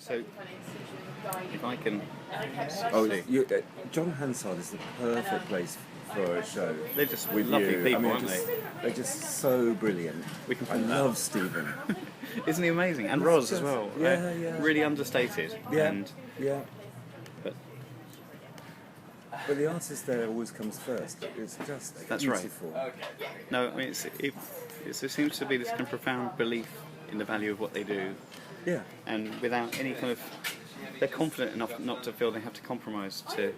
So, if I can... John Hansard is the perfect place for a show. They're just with lovely you. people, I mean, aren't they? They're just so brilliant. I love Stephen. Isn't he amazing? And Roz as well. Yeah. Really understated. Yeah, And, But the artist there always comes first. It's just That's beautiful. Right. No, I mean, there seems to be this kind of profound belief in the value of what they do. Yeah. And without any kind of... They're confident enough not to feel they have to compromise to,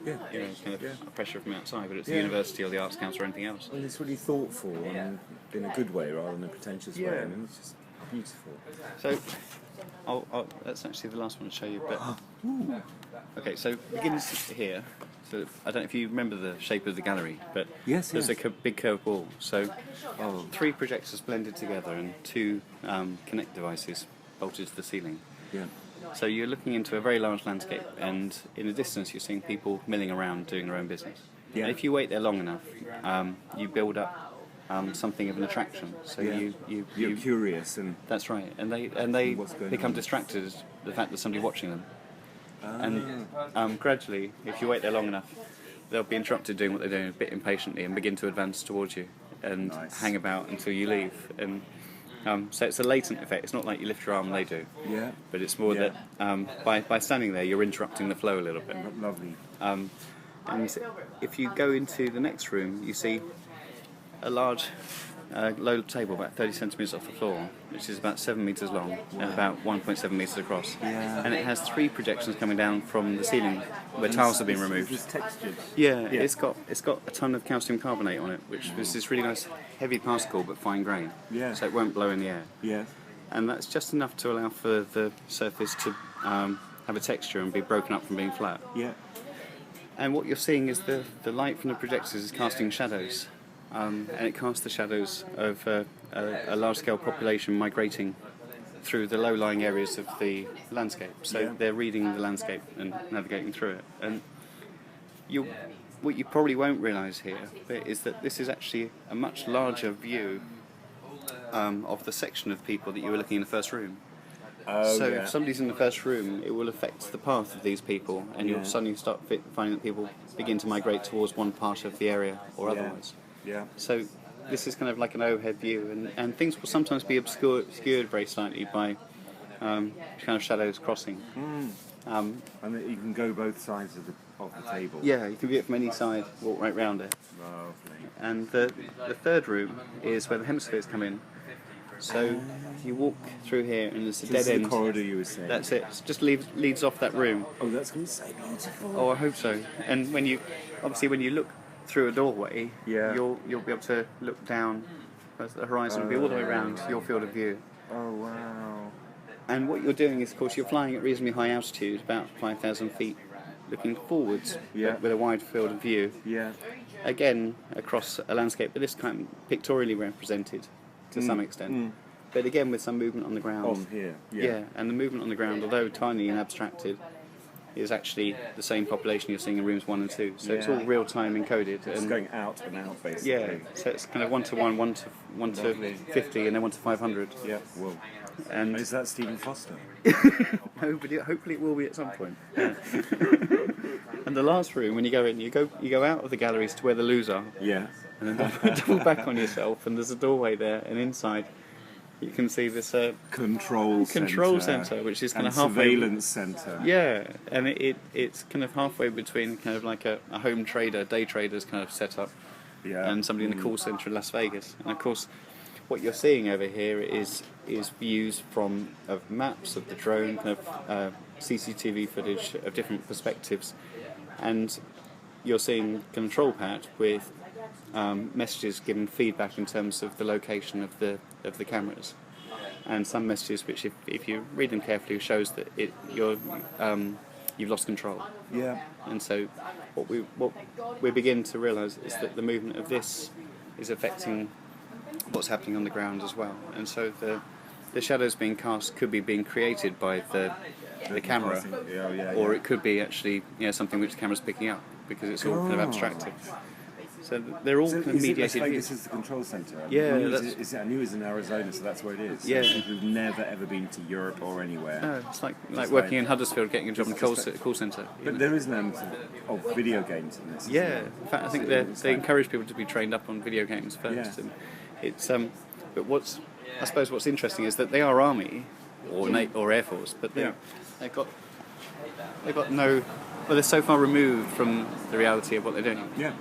pressure from outside, whether it's the university or the Arts Council or anything else. And it's really thoughtful and in a good way rather than a pretentious way. I mean, it's just beautiful. So, that's actually the last one to show you. But okay, so it begins here. So I don't know if you remember the shape of the gallery, but there's a big curved wall. So 3 projectors blended together and 2 Connect devices bolted to the ceiling. Yeah. So you're looking into a very large landscape, and in the distance you're seeing people milling around doing their own business. Yeah. And if you wait there long enough, you build up something of an attraction. So you're curious, and that's right. And they become distracted at the fact that somebody's watching them. And gradually, if you wait there long enough, they'll be interrupted doing what they're doing a bit impatiently and begin to advance towards you and hang about until you leave. And so it's a latent effect. It's not like you lift your arm and they do. Yeah. But it's more that by standing there, you're interrupting the flow a little bit. Lovely. And if you go into the next room, you see a large low table, about 30 centimetres off the floor, which is about 7 metres long and about 1.7 metres across. Yeah. And it has 3 projections coming down from the ceiling where tiles have been removed. It's textured. Yeah. It's got a ton of calcium carbonate on it, which is this really nice heavy particle but fine grain. Yeah. So it won't blow in the air. Yeah. And that's just enough to allow for the surface to have a texture and be broken up from being flat. Yeah. And what you're seeing is the light from the projectors is casting shadows. And it casts the shadows of a large-scale population migrating through the low-lying areas of the landscape. So they're reading the landscape and navigating through it. And what you probably won't realise here is that this is actually a much larger view of the section of people that you were looking in the first room. If somebody's in the first room, it will affect the path of these people, and you'll suddenly start finding that people begin to migrate towards one part of the area or otherwise. Yeah. So this is kind of like an overhead view, and things will sometimes be obscured very slightly by kind of shadows crossing. And you can go both sides of the table. Yeah, you can view it from any side, walk right round it. Lovely. And the third room is where the Hemispheres come in. So you walk through here and there's a dead end. The corridor you were saying. That's it. It just leads off that room. Oh, that's going to be so beautiful. Oh, I hope so. And when you look through a doorway, you'll be able to look down at the horizon and be all the way around your field of view. Oh, wow. And what you're doing is, of course, you're flying at reasonably high altitude, about 5,000 feet, looking forwards with a wide field of view. Yeah. Again, across a landscape, but this kind of pictorially represented to some extent. But again, with some movement on the ground. On here, and the movement on the ground, although tiny and abstracted, is actually the same population you're seeing in rooms 1 and 2. So it's all real-time encoded. It's going out and out, basically. Yeah, so it's kind of 1 to 1, 1 to 50, and then 1 to 500. Yeah, whoa. And is that Stephen Foster? No, but hopefully it will be at some point. Yeah. And the last room, when you go in, you go out of the galleries to where the loos are. Yeah. And then double back on yourself, and there's a doorway there, and inside you can see this control centre, which is kind of halfway surveillance centre. Yeah, and it's kind of halfway between kind of like a home trader, day trader's kind of setup, and somebody in the call centre in Las Vegas. And of course, what you're seeing over here is views of maps of the drone, kind of CCTV footage of different perspectives, and you're seeing control pad with messages giving feedback in terms of the location of the cameras, and some messages which, if you read them carefully, shows that you've lost control. Yeah. And so what we begin to realise is that the movement of this is affecting what's happening on the ground as well, and so the shadows being cast could be being created by the camera, or it could be actually something which the camera's picking up, because it's all kind of abstracted. So they're all kind of mediated. Las Vegas is the control centre. Yeah, I knew it was in Arizona, so that's where it is. So yeah. People who've never ever been to Europe or anywhere. No, it's like working in Huddersfield, getting a job in a call centre. But there is an element of video games in this. Yeah, in fact, I think they encourage people to be trained up on video games first. Yeah. And it's but what's interesting is that they are army or air force, but they've got no. Well, they're so far removed from the reality of what they're doing. Yeah.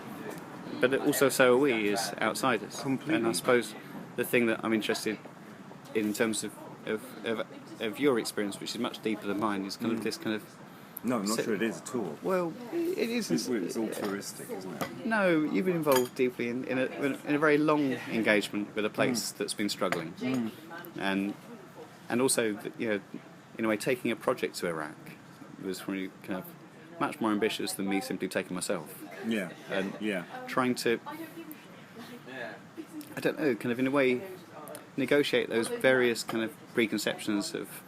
But also so are we as outsiders. Completely. And I suppose the thing that I'm interested in terms of your experience, which is much deeper than mine, is kind of this kind of... No, I'm not sure it is at all. Well, it isn't. It's all touristic, isn't it? No, you've been involved deeply in a very long engagement with a place that's been struggling. And also, in a way, taking a project to Iraq was really kind of much more ambitious than me simply taking myself. Yeah. And yeah. Trying to, I don't know, kind of in a way negotiate those various kind of preconceptions of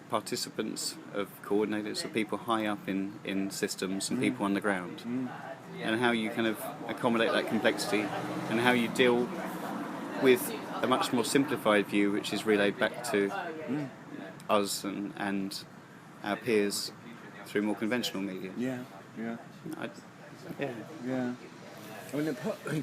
participants, of coordinators, of people high up in systems and people on the ground, and how you kind of accommodate that complexity and how you deal with a much more simplified view which is relayed back to us and our peers through more conventional media. Yeah. Yeah. I mean,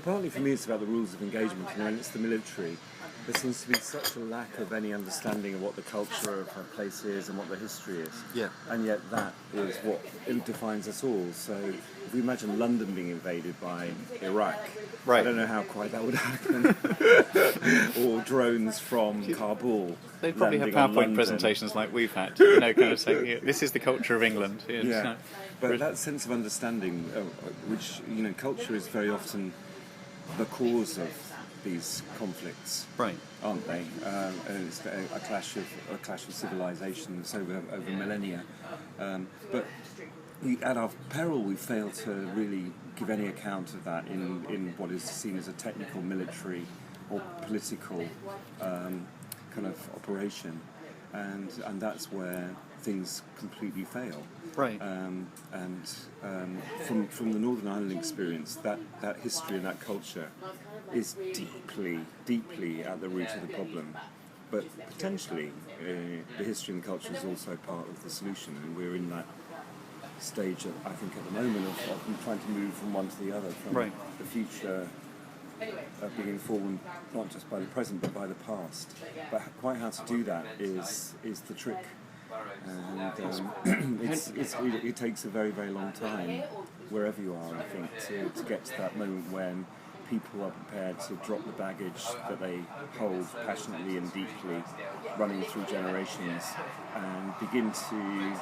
partly for me it's about the rules of engagement. And it's the military. There seems to be such a lack of any understanding of what the culture of a place is and what the history is. Yeah. And yet that is what defines us all. So if we imagine London being invaded by Iraq, right. I don't know how quite that would happen. Or drones from Kabul. They'd probably have PowerPoint presentations like we've had, kind of saying, this is the culture of England. Yeah. But that sense of understanding, which, culture is very often the cause of these conflicts, right? Aren't they? And it's a clash of civilizations over millennia. But at our peril, we fail to really give any account of that in what is seen as a technical, military, or political kind of operation, and that's where things completely fail. Right. From the Northern Ireland experience, that history and that culture is deeply at the root of the problem. But potentially, the history and the culture is also part of the solution, and we're in that stage, I think, at the moment of trying to move from one to the other, from the future being informed not just by the present but by the past. But quite how to do that is the trick. And it takes a very, very long time, wherever you are, I think, to get to that moment when people are prepared to drop the baggage that they hold passionately and deeply, running through generations, and begin to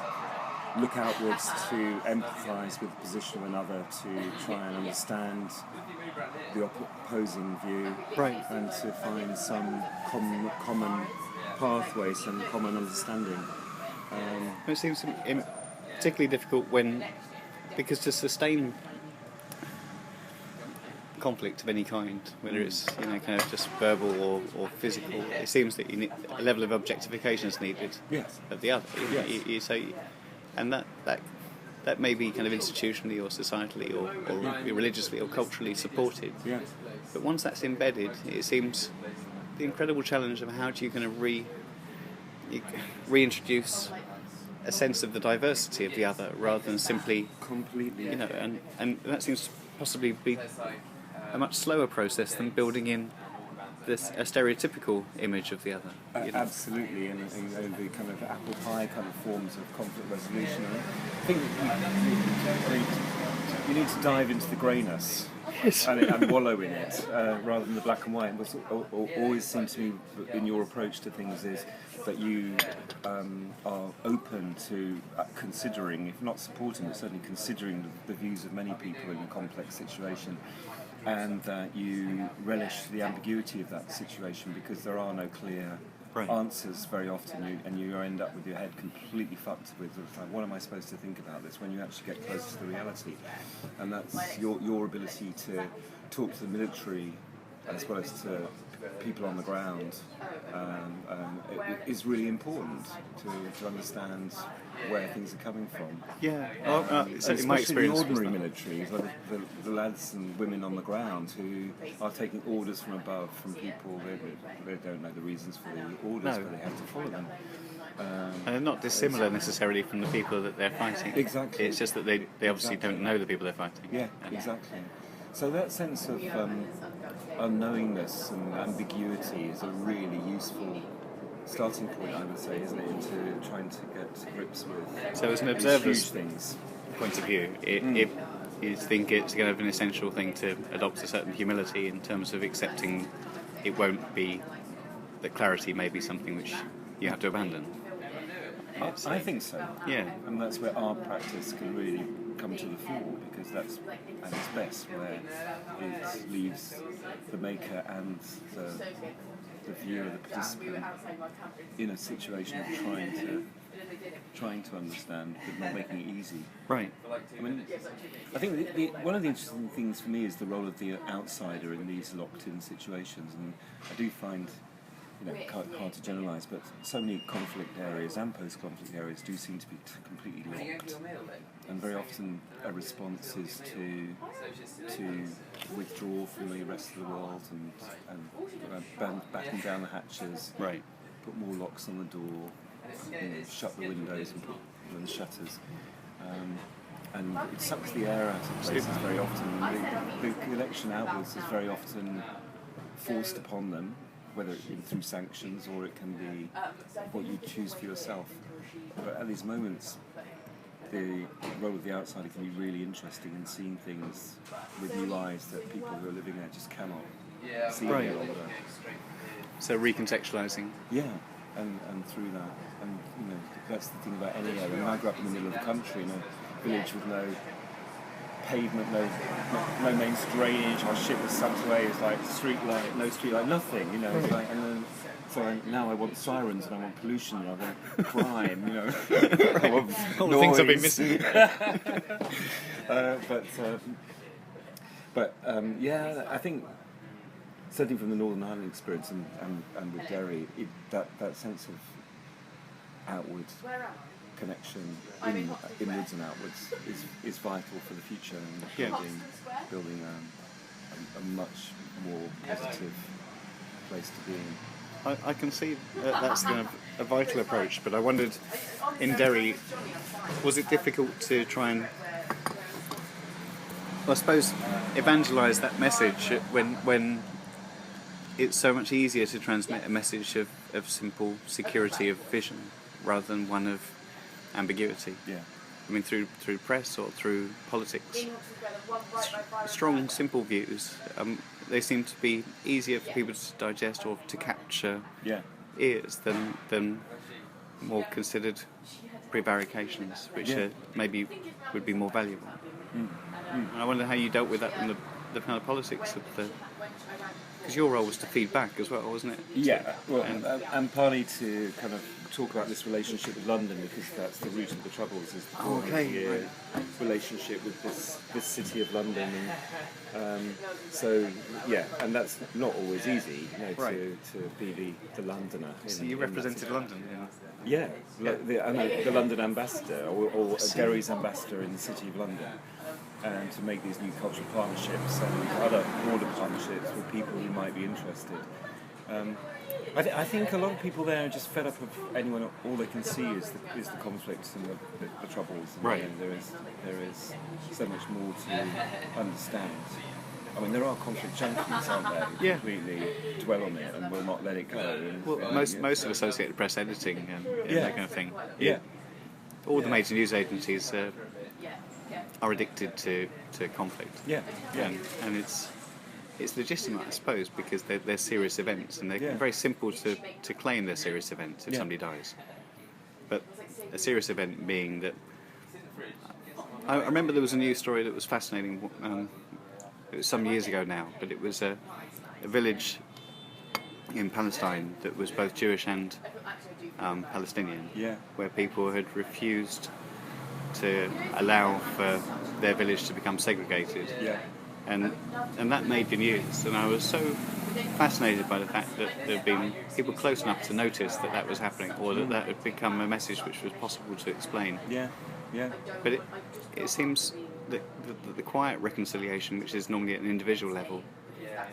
look outwards to empathise with the position of another, to try and understand the opposing view, and to find some common pathway, some common understanding. It seems particularly difficult because to sustain conflict of any kind, whether it's kind of just verbal or physical, it seems that a level of objectification is needed of the other. Yes. And that may be kind of institutionally or societally or religiously or culturally supported. Yes. But once that's embedded, it seems the incredible challenge of how do you kind of reintroduce a sense of the diversity of the other rather than simply completely, and that seems to possibly be a much slower process than building in a stereotypical image of the other. Absolutely, and the kind of apple pie kind of forms of conflict resolution. I think you need to dive into the greyness and wallow in it rather than the black and white. What always seems to me in your approach to things is that you are open to considering, if not supporting, but certainly considering the views of many people in a complex situation, and that you relish the ambiguity of that situation because there are no clear answers very often, and you end up with your head completely fucked with what am I supposed to think about this, when you actually get close to the reality. And that's your ability to talk to the military as well as to people on the ground is really important to understand where things are coming from. Yeah, Especially my experience, the ordinary military, like the lads and women on the ground who are taking orders from above from people they don't know the reasons for the orders, but they have to follow them. And they're not dissimilar necessarily from the people that they're fighting. Exactly. It's just that they obviously don't know the people they're fighting. Yeah, exactly. So that sense of unknowingness and ambiguity is a really useful starting point, I would say, isn't it, into trying to get to grips with so as an observer's things. Point of view, you think it's going to be an essential thing to adopt a certain humility in terms of accepting it won't be, that clarity may be something which you have to abandon. I think so. Yeah. And that's where our practice can really come to the fore, because that's at its best where it leaves the maker and the viewer, the participant, in a situation of trying to understand, but not making it easy. Right. I mean, I think one of the interesting things for me is the role of the outsider in these locked-in situations, and I do find, hard to generalise, but so many conflict areas and post-conflict areas do seem to be completely locked, and very often a response is to withdraw from the rest of the world and batten down the hatches, right, put more locks on the door, shut the windows and put the shutters, and it sucks the air out of places very often. The connection outwards is very often forced upon them, whether it be through sanctions or it can be what you choose for yourself. But at these moments, the role of the outsider can be really interesting in seeing things with new eyes that people who are living there just cannot see any longer. So recontextualising. Yeah, and through that, and that's the thing about any area. I mean, I grew up in the middle of the country in a village with no pavement, no main drainage. Our shit was sucked away. It's like no street light, nothing. It's like, and then so now I want sirens and I want pollution and I want crime. I want all the things I've been missing. Yeah, I think certainly from the Northern Ireland experience and with Derry, that sense of outward connection inwards and outwards is vital for the future and building a much more positive place to be in. I can see that's kind of a vital approach, but I wondered, in Derry, was it difficult to try and, I suppose, evangelise that message when it's so much easier to transmit a message of simple security of vision rather than one of ambiguity? Yeah. I mean, through press or through politics, strong, simple views. They seem to be easier for people to digest or to capture ears than more considered prevarications, which maybe would be more valuable. And I wonder how you dealt with that in the kind of politics of the. Because your role was to feed back as well, wasn't it? Yeah, well, and partly to kind of talk about this relationship with London, because that's the root of the Troubles, is the relationship with this city of London. And, and that's not always easy, to be the Londoner. So you represented London, yeah. The London ambassador, or Derry's ambassador in the city of London. And to make these new cultural partnerships and other broader partnerships with people who might be interested. I think a lot of people there are just fed up of anyone. All they can see is the conflicts and the troubles. And there is so much more to understand. I mean, there are conflict junkies out there who completely dwell on it and will not let it go. Most of Associated Press editing and that kind of thing. Yeah. All the major news agencies are addicted to conflict. And it's legitimate, I suppose, because they're serious events, and they're very simple to claim they're serious events if somebody dies. But a serious event being that. I remember there was a news story that was fascinating. It was some years ago now, but it was a village in Palestine that was both Jewish and Palestinian, where people had refused to allow for their village to become segregated, and that made the news. And I was so fascinated by the fact that there have been people close enough to notice that that was happening, or that had become a message which was possible to explain. Yeah, yeah. But it seems that the quiet reconciliation, which is normally at an individual level,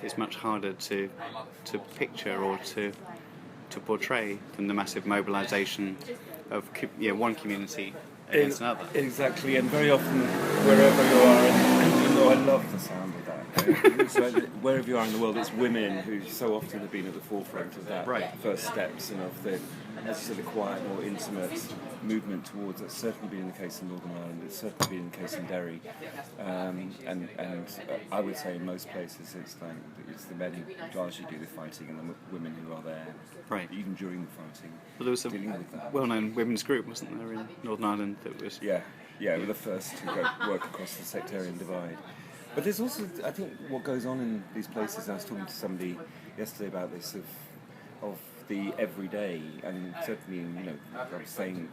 is much harder to picture or to portray than the massive mobilisation of one community against another. Exactly, and very often wherever you are, and I love the sound of that. So wherever you are in the world, it's women who so often have been at the forefront of that first steps and of the, as you said, the quiet, more intimate movement towards. It's certainly been the case in Northern Ireland. It's certainly been the case in Derry, and I would say in most places it's the men who largely do the fighting and the women who are there, even during the fighting. Well, there was a well-known women's group, wasn't there, in Northern Ireland that was... Yeah, were the first to work across the sectarian divide. But there's also, I think, what goes on in these places. I was talking to somebody yesterday about this of the everyday, and certainly, I was saying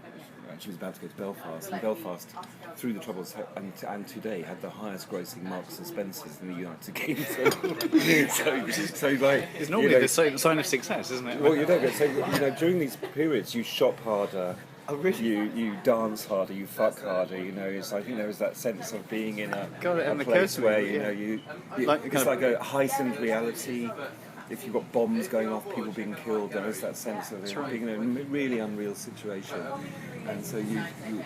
she was about to go to Belfast, and Belfast, through the Troubles and today, had the highest grossing Marks and Spencers in the United Kingdom. so like, it's normally the sign of success, isn't it? Well, so during these periods, you shop harder. Oh, really? You dance harder, you fuck harder. It's I think there was that sense of being in a place where it's like a heightened reality. If you've got bombs going off, people being killed, there is that sense of it being in a really unreal situation. And so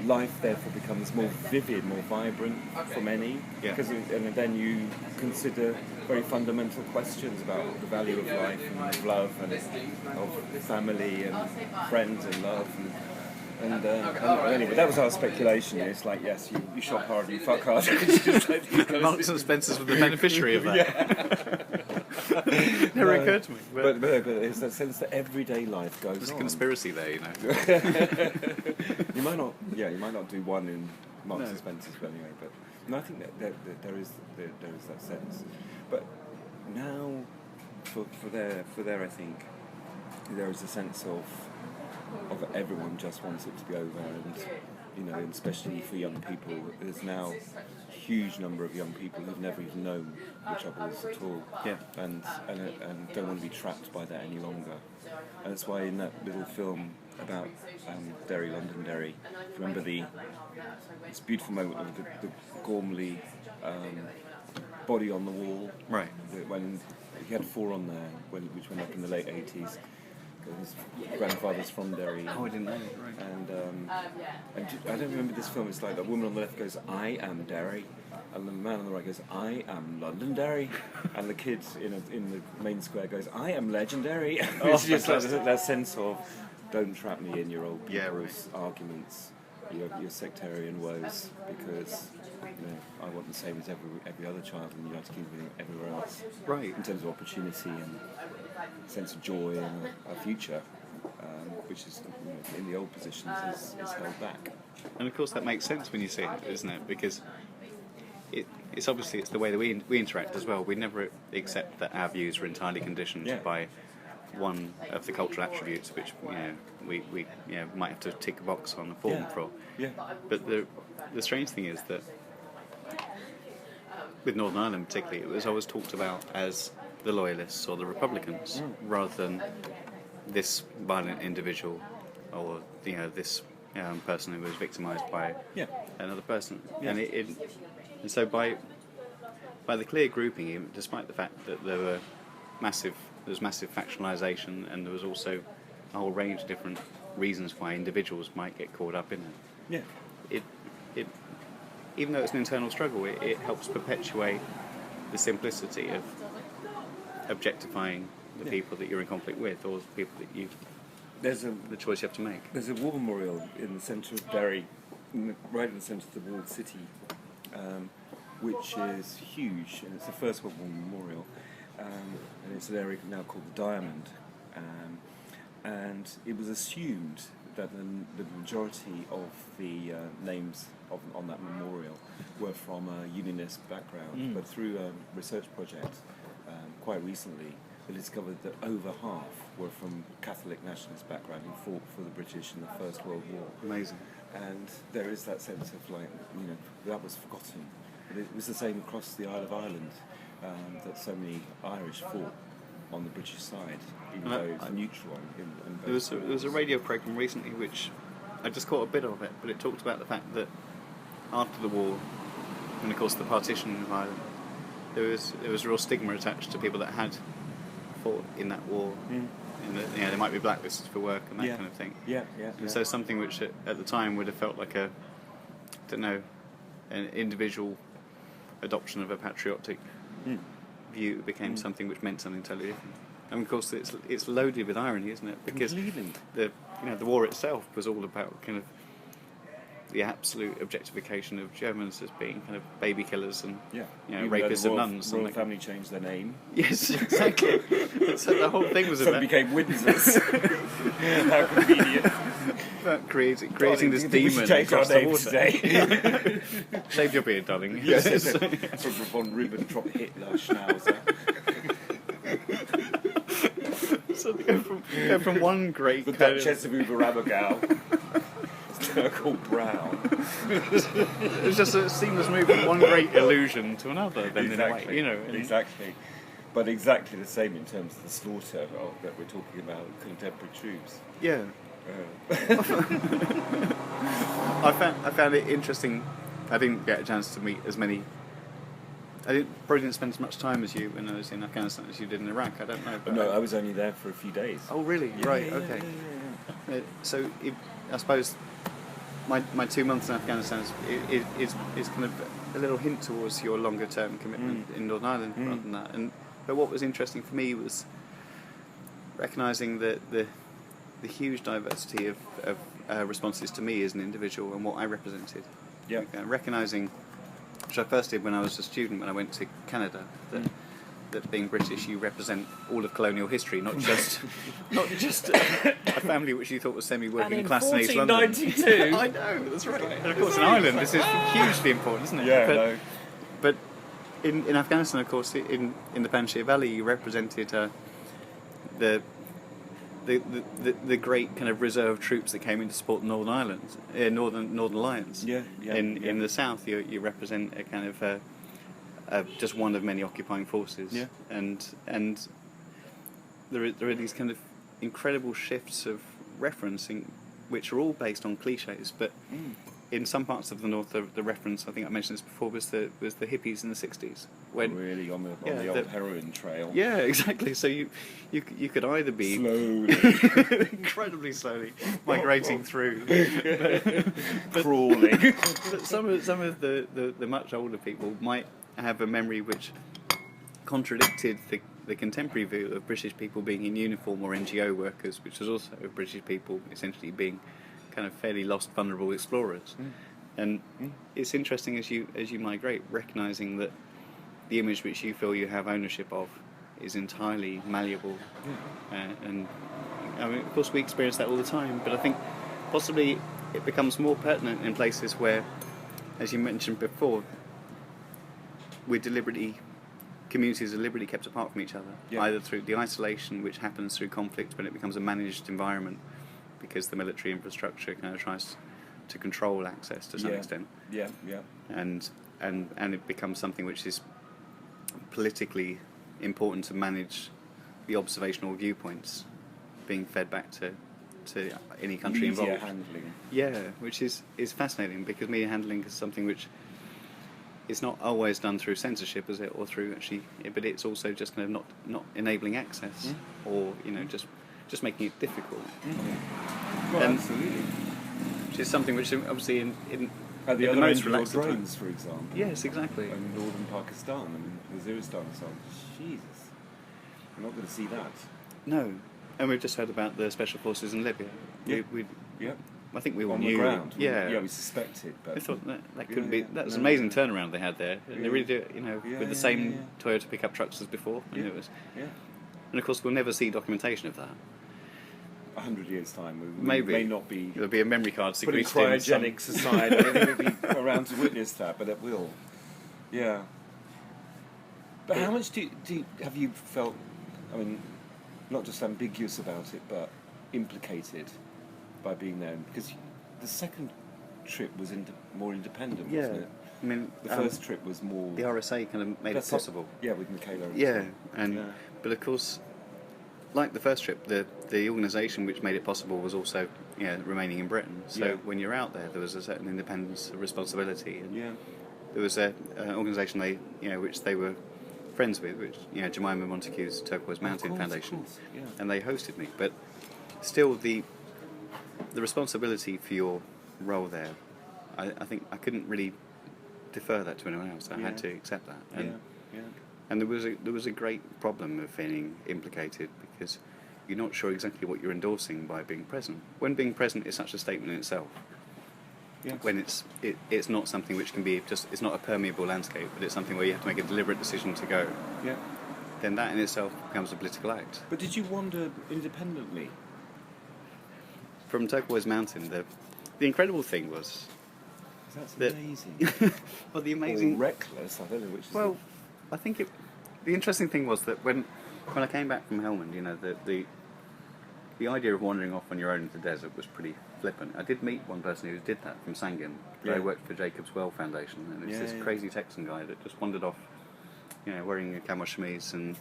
life therefore becomes more vivid, more vibrant for many, and then you consider very fundamental questions about the value of life and of love and of family and friends and love. And anyway, that was our speculation. It's like, yes, you shop harder, you fuck harder. Marks and Spencers were the beneficiary of that. Never occurred to me. But it's that sense that everyday life goes on. There's a conspiracy there, You might not do one in Marks and Spencers, but anyway. But no, I think that there is that sense. But now, for there, I think there is a sense of everyone just wants it to be over, and especially for young people, there's now a huge number of young people who've never even known the Troubles at all, and don't want to be trapped by that any longer. And that's why in that little film about Londonderry, remember this beautiful moment of the Gormley body on the wall, when he had 4 on there, which went up in the late 80s. His grandfather's from Derry. Oh, I didn't know. Right. And I don't remember this film. It's like the woman on the left goes, "I am Derry," and the man on the right goes, "I am Londonderry," and the kid in the main square goes, "I am legendary." It's just like that sense of, don't trap me in your old people's arguments, your sectarian woes, because I want the same as every other child in the United Kingdom and everywhere else. Right. In terms of opportunity and sense of joy and a future, which is in the old positions is held back. And of course that makes sense when you see it, isn't it? Because it's obviously the way that we interact as well. We never accept that our views are entirely conditioned by one of the cultural attributes which we might have to tick a box on a form for. Yeah. But the strange thing is that with Northern Ireland particularly, it was always talked about as the Loyalists or the Republicans, rather than this violent individual or this person who was victimised by another person. And and so by the clear grouping, despite the fact that there was massive factionalisation, and there was also a whole range of different reasons why individuals might get caught up in it. Yeah. It even though it's an internal struggle, it helps perpetuate the simplicity of objectifying the people that you're in conflict with, or the people that the choice you have to make. There's a war memorial in the centre of Derry, right in the centre of the walled city, which is huge, and it's the First World War memorial, and it's an area now called the Diamond, and it was assumed that the majority of the names on that memorial were from a unionist background, but through a research project quite recently, they discovered that over half were from Catholic nationalist background who fought for the British in the First World War. Amazing. And there is that sense of that was forgotten. But it was the same across the Isle of Ireland, that so many Irish fought on the British side, even though it's neutral in both there was a radio programme recently which I just caught a bit of it, but it talked about the fact that after the war, and of course the partition of Ireland, there was a real stigma attached to people that had fought in that war. And that, they might be blacklisted for work and that kind of thing. And so something which at the time would have felt like an individual adoption of a patriotic view became something which meant something totally different. And of course it's loaded with irony, isn't it? Because the war itself was all about kind of the absolute objectification of Germans as being kind of baby killers and rapists of nuns. The royal family changed their name. Yes, exactly. So the whole thing was about... So became Windsors. How convenient. About creating this demon across the water. Today. Shave your beard, darling. Yes. From von Ribbentrop Hitler Schnauzer. So they go from one great... The Duchess of Uber-Abigail. Turquoise brown. It's just a seamless move from one great illusion to another. Then exactly. In a way, exactly. But exactly the same in terms of the slaughter that we're talking about contemporary troops. Yeah. I found it interesting. I didn't get a chance to meet as many. Probably didn't spend as much time as you when I was in Afghanistan as you did in Iraq. I don't know. But no, I was only there for a few days. Oh, really? Yeah, right. yeah, Okay. Yeah. So I suppose my 2 months in Afghanistan is kind of a little hint towards your longer term commitment in Northern Ireland rather than that. But what was interesting for me was recognising the huge diversity of responses to me as an individual and what I represented. Yeah. Recognising, which I first did when I was a student when I went to Canada, that being British you represent all of colonial history, not just a family which you thought was semi-working class in East London. 1492. I know, that's right. And of course in Ireland this is hugely important, isn't it? Yeah, but in Afghanistan, of course, in the Panjshir Valley, you represented the great kind of reserve troops that came in to support the Northern Ireland, Northern Alliance. In the south, you represent a kind of just one of many occupying forces. Yeah. And there are these kind of incredible shifts of referencing, which are all based on cliches, but. In some parts of the north, the reference, I think I mentioned this before, was the hippies in the 60s. When really on the old heroin trail. Yeah, exactly. So you could either be slowly, incredibly slowly migrating through, crawling. But some of the much older people might have a memory which contradicted the contemporary view of British people being in uniform or NGO workers, which was also of British people essentially being kind of fairly lost, vulnerable explorers. And it's interesting as you migrate, recognising that the image which you feel you have ownership of is entirely malleable. And I mean, of course we experience that all the time, but I think possibly it becomes more pertinent in places where, as you mentioned before, communities are deliberately kept apart from each other, either through the isolation which happens through conflict when it becomes a managed environment, because the military infrastructure kind of tries to control access to some extent. And it becomes something which is politically important to manage the observational viewpoints being fed back to any country media involved. handling. Yeah, which is fascinating, because media handling is something which is not always done through censorship, is it, or through actually, but it's also just kind of not enabling access, or just making it difficult. Well, absolutely. Which is something which obviously in at the in other the end most of relaxed your time. drones, for example. Yes, exactly. In northern Pakistan and Waziristan and so on. Jesus. You're not going to see that. No. And we've just heard about the special forces in Libya. Yeah. I think we all on knew. the ground. Yeah. We suspected. But I thought that couldn't be. That was an amazing turnaround they had there. They really do it, with the same Toyota pickup trucks as before. And it was. And of course, we'll never see documentation of that. 100 years time, we maybe may not be. There'll be a memory card putting cryogenics aside. I don't think we'll be around to witness that, but it will. Yeah. But how much have you felt? I mean, not just ambiguous about it, but implicated by being there, because the second trip was more independent, wasn't it? I mean, the first trip was more. The RSA kind of made it possible. Yeah, with Michaela. But of course, like the first trip, the organisation which made it possible was also remaining in Britain. So when you're out there was a certain independence, a responsibility, and there was an organisation which they were friends with, which Jemima Montague's Turquoise Mountain Foundation, and they hosted me. But still, the responsibility for your role there, I think I couldn't really defer that to anyone else. I had to accept that. And there was a great problem of feeling implicated because you're not sure exactly what you're endorsing by being present. When being present is such a statement in itself. When it's not something which can be it's not a permeable landscape, but it's something where you have to make a deliberate decision to go. Then that in itself becomes a political act. But did you wander independently? From Turquoise Mountain, the incredible thing was. That's amazing. Well, the amazing. Or reckless. I don't know which. Well, I think the interesting thing was that when I came back from Helmand, the idea of wandering off on your own into the desert was pretty flippant. I did meet one person who did that from Sangin. I worked for Jacob's Well Foundation, and it was this crazy Texan guy that just wandered off, wearing a camel chemise and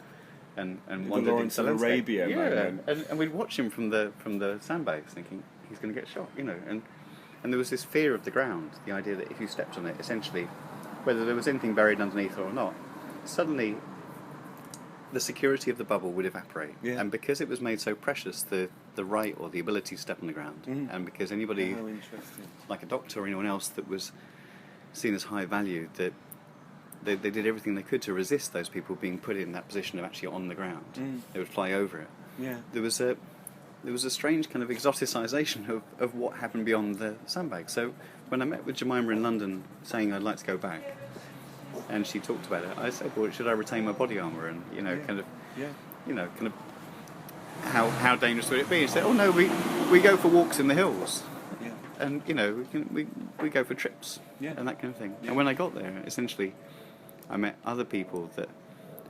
wandered into Arabia. And we'd watch him from the sandbags, thinking he's going to get shot, And there was this fear of the ground, the idea that if you stepped on it, essentially, whether there was anything buried underneath or not, suddenly the security of the bubble would evaporate. And because it was made so precious, the right or the ability to step on the ground, and because anybody, like a doctor or anyone else that was seen as high value, that they did everything they could to resist those people being put in that position of actually on the ground. They would fly over it. There was a strange kind of exoticisation of what happened beyond the sandbag. So when I met with Jemima in London saying I'd like to go back, and she talked about it, I said, well, should I retain my body armour? And, kind of, how dangerous would it be? She said, oh no, we go for walks in the hills. And, we go for trips and that kind of thing. And when I got there, essentially, I met other people that,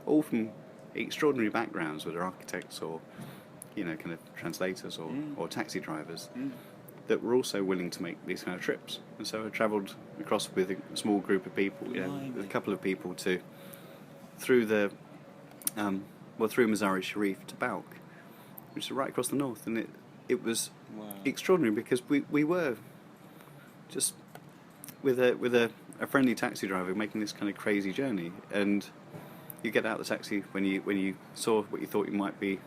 all from extraordinary backgrounds, whether architects or kind of translators or taxi drivers, that were also willing to make these kind of trips. And so I travelled across with a small group of people, with a couple of people through Mazar-e Sharif to Balkh, which is right across the north, and it was extraordinary because we were just with a friendly taxi driver making this kind of crazy journey, and you get out of the taxi when you saw what you thought you might be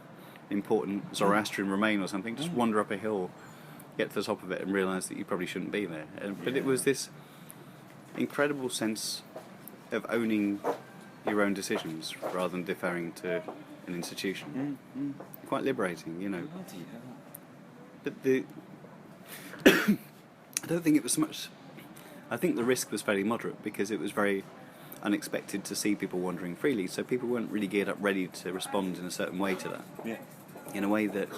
important Zoroastrian remain or something, just wander up a hill, get to the top of it and realise that you probably shouldn't be there. But it was this incredible sense of owning your own decisions rather than deferring to an institution. Quite liberating, But I don't think it was so much. I think the risk was fairly moderate because it was very unexpected to see people wandering freely, so people weren't really geared up ready to respond in a certain way to that. In a way that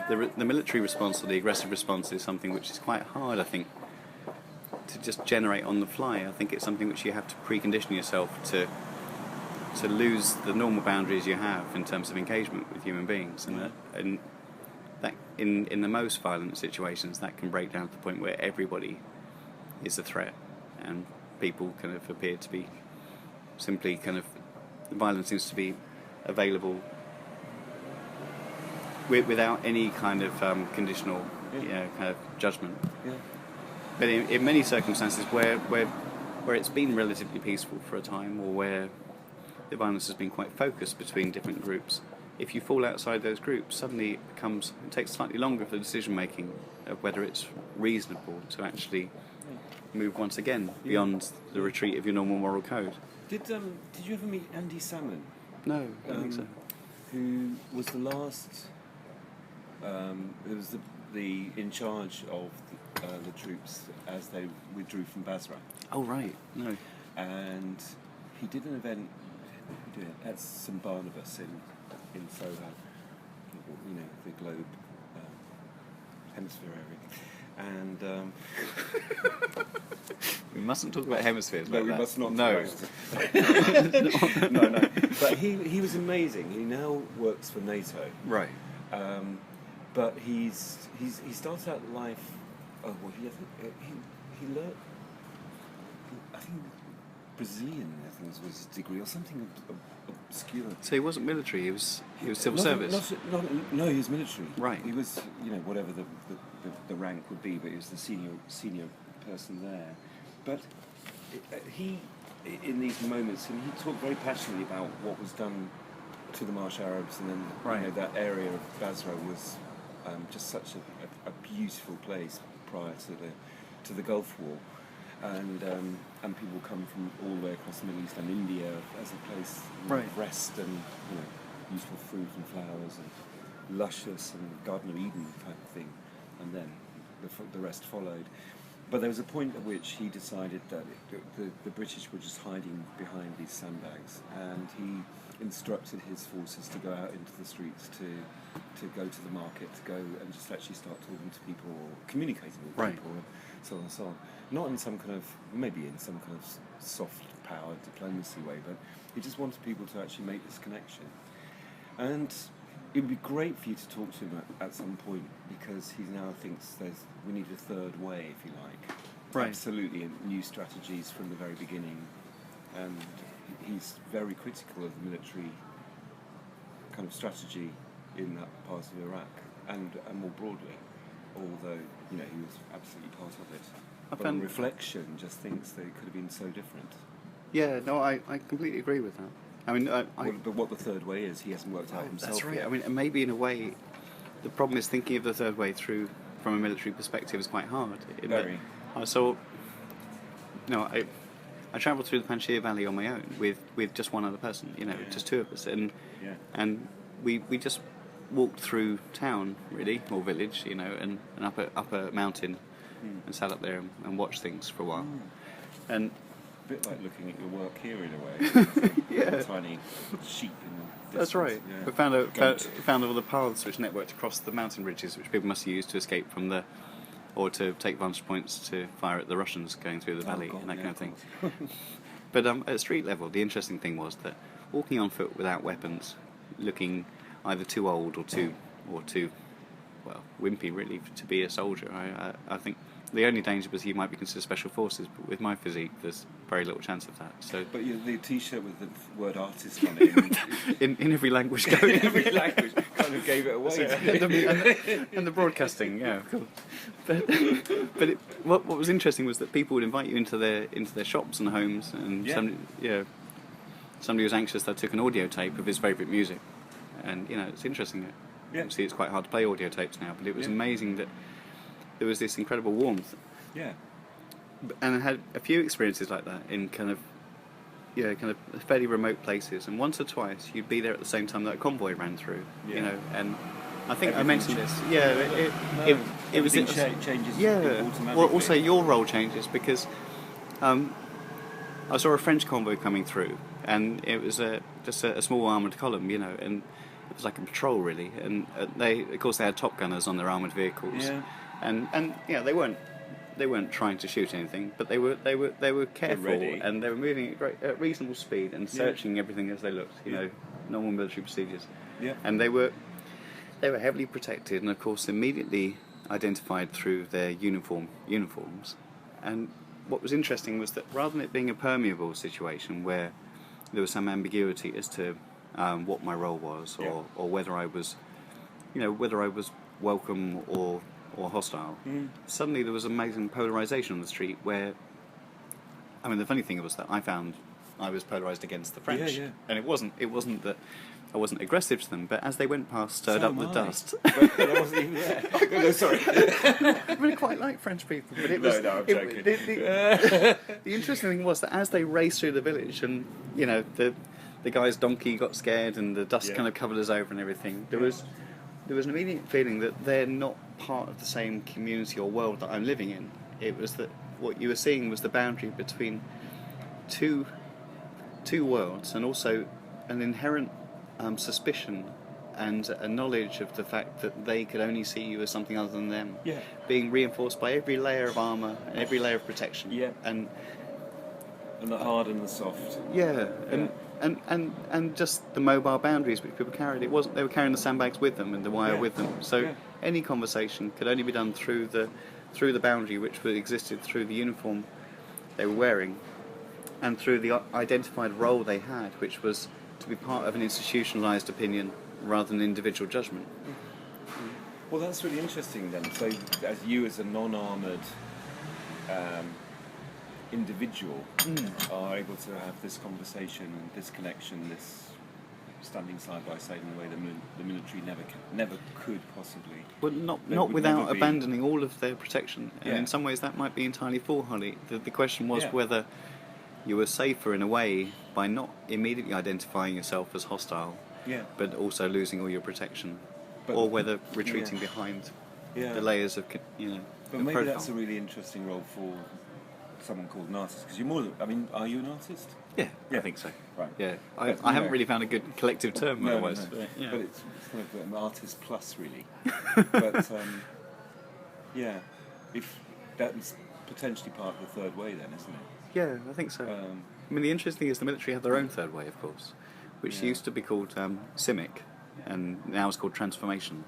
the military response or the aggressive response is something which is quite hard, I think, to just generate on the fly. I think it's something which you have to precondition yourself to lose the normal boundaries you have in terms of engagement with human beings, and that in the most violent situations that can break down to the point where everybody is a threat, and people kind of appear to be simply kind of violence seems to be available without any kind of conditional kind of judgment. But in many circumstances where it's been relatively peaceful for a time, or where the violence has been quite focused between different groups, if you fall outside those groups, suddenly it takes slightly longer for the decision making of whether it's reasonable to actually move once again beyond the retreat of your normal moral code. Did you ever meet Andy Salmon? No, I don't think so. Who was the last? It was the in charge of the troops as they withdrew from Basra. Oh right, no. And he did an event at St Barnabas in Soho, the Globe Hemisphere area, and we mustn't talk about hemispheres. No, like we that. must not. No, no. But he was amazing. He now works for NATO. Right. But he started out life. Oh well, he learned. I think Brazilian, I think was his degree, or something obscure. So he wasn't military. He was civil service. No, he was military. Right. He was, whatever the rank would be, but he was the senior person there. But he, in these moments, and he talked very passionately about what was done to the Marsh Arabs, and then that area of Basra was just such a beautiful place prior to the Gulf War. And people come from all the way across the Middle East and India as a place of rest and useful fruit and flowers and luscious and Garden of Eden type of thing, and then the rest followed. But there was a point at which he decided that the British were just hiding behind these sandbags, and he instructed his forces to go out into the streets to go to the market, to go and just actually start talking to people or communicating with people, and so on and so on. Not in some kind of, maybe in some kind of soft power diplomacy way, but he just wanted people to actually make this connection. And it would be great for you to talk to him at some point, because he now thinks we need a third way, if you like. Right. Absolutely, and new strategies from the very beginning. And he's very critical of the military kind of strategy in that part of Iraq, and more broadly, although he was absolutely part of it. But on reflection, just thinks that it could have been so different. Yeah, no, I completely agree with that. I mean, but what the third way is, he hasn't worked out himself. That's right. Yet. I mean, maybe in a way, the problem is thinking of the third way through from a military perspective is quite hard. Very. I travelled through the Panjshir Valley on my own with just one other person. Just two of us, and we just walked through town, really, or village, and up a mountain, and sat up there and watched things for a while, and. A bit like looking at your work here in a way. Tiny sheep in the distance. That's right. Yeah. We found all the paths which networked across the mountain ridges, which people must use to escape from or to take vantage points to fire at the Russians going through the valley and that kind of thing. But at street level, the interesting thing was that walking on foot without weapons, looking either too old or too wimpy really to be a soldier. I think the only danger was you might be considered special forces, but with my physique, there's very little chance of that. So, but the T-shirt with the word artist on it in every language, in every language, kind of gave it away. and the broadcasting, yeah, of course. But what was interesting was that people would invite you into their shops and homes, and somebody was anxious that I took an audio tape of his favourite music, and it's interesting. Obviously, it's quite hard to play audio tapes now, but it was amazing that there was this incredible warmth. Yeah. And I had a few experiences like that in kind of fairly remote places, and once or twice you'd be there at the same time that a convoy ran through. And I think I mentioned this. Yeah, it was changes. Yeah. Automatically. Well, also your role changes because I saw a French convoy coming through, and it was just a small armoured column, and it was like a patrol really, and they had top gunners on their armoured vehicles. Yeah. And they weren't trying to shoot anything, but they were careful, and they were moving at reasonable speed and searching everything as they looked. Normal military procedures. Yeah. And they were heavily protected, and of course immediately identified through their uniforms. And what was interesting was that rather than it being a permeable situation where there was some ambiguity as to what my role was, or whether I was welcome or hostile. Suddenly there was amazing polarisation on the street where, the funny thing was that I found I was polarised against the French, and it wasn't that I wasn't aggressive to them, but as they went past, stirred up the dust. No, sorry. I really quite like French people, but it was. No, I'm joking. The interesting thing was that as they raced through the village, and the guy's donkey got scared, and the dust kind of covered us over and everything. There was an immediate feeling that they're not part of the same community or world that I'm living in. It was that what you were seeing was the boundary between two worlds, and also an inherent suspicion and a knowledge of the fact that they could only see you as something other than them, being reinforced by every layer of armour and every layer of protection. And the hard and the soft. And just the mobile boundaries which people carried. It wasn't they were carrying the sandbags with them and the wire with them. So any conversation could only be done through the boundary which existed through the uniform they were wearing. and through the identified role they had, which was to be part of an institutionalised opinion rather than individual judgment. Well, that's really interesting then. So, as you as a non-armoured individual are able to have this conversation and this connection, this standing side by side in a way the military never could possibly. Well, not without abandoning all of their protection. And in some ways that might be entirely foolhardy. The question was whether you were safer in a way by not immediately identifying yourself as hostile, but also losing all your protection, or whether retreating behind the layers of, But maybe that's a really interesting role for someone called an artist, because you're more than, I mean, are you an artist? Yeah, I think so. Right. Yeah, I haven't really found a good collective term otherwise. No. But it's kind of an artist plus, really. But if that's potentially part of the third way, then, isn't it? Yeah, I think so. I mean, the interesting thing is the military have their own third way, of course, which used to be called CIMIC, and now it's called transformation.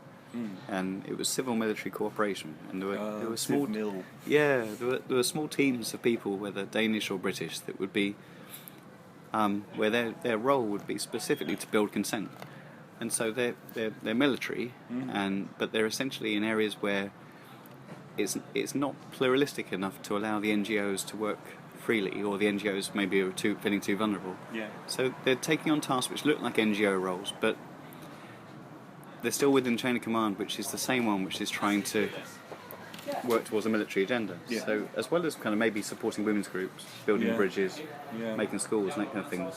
And it was civil-military cooperation, and there were small, there were small teams of people, whether Danish or British, that would be where their role would be specifically to build consent, and so they're military, but they're essentially in areas where it's not pluralistic enough to allow the NGOs to work freely, or the NGOs maybe are feeling too vulnerable. So they're taking on tasks which look like NGO roles, but they're still within chain of command, which is the same one which is trying to work towards a military agenda. So as well as kind of maybe supporting women's groups, building bridges, making schools and that kind of thing,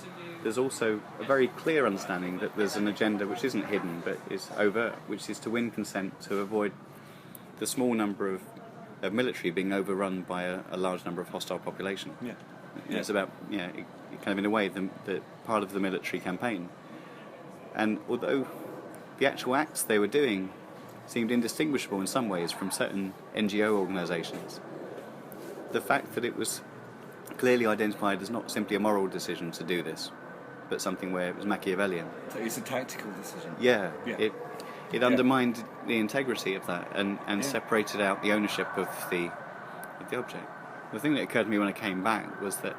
there's also a very clear understanding that there's an agenda which isn't hidden but is overt, which is to win consent to avoid the small number of military being overrun by a large number of hostile population. It's about, kind of in a way, the part of the military campaign. And although the actual acts they were doing seemed indistinguishable in some ways from certain NGO organisations, the fact that it was clearly identified as not simply a moral decision to do this, but something where it was Machiavellian. So it's a tactical decision. It undermined the integrity of that and separated out the ownership of the object. The thing that occurred to me when I came back was that,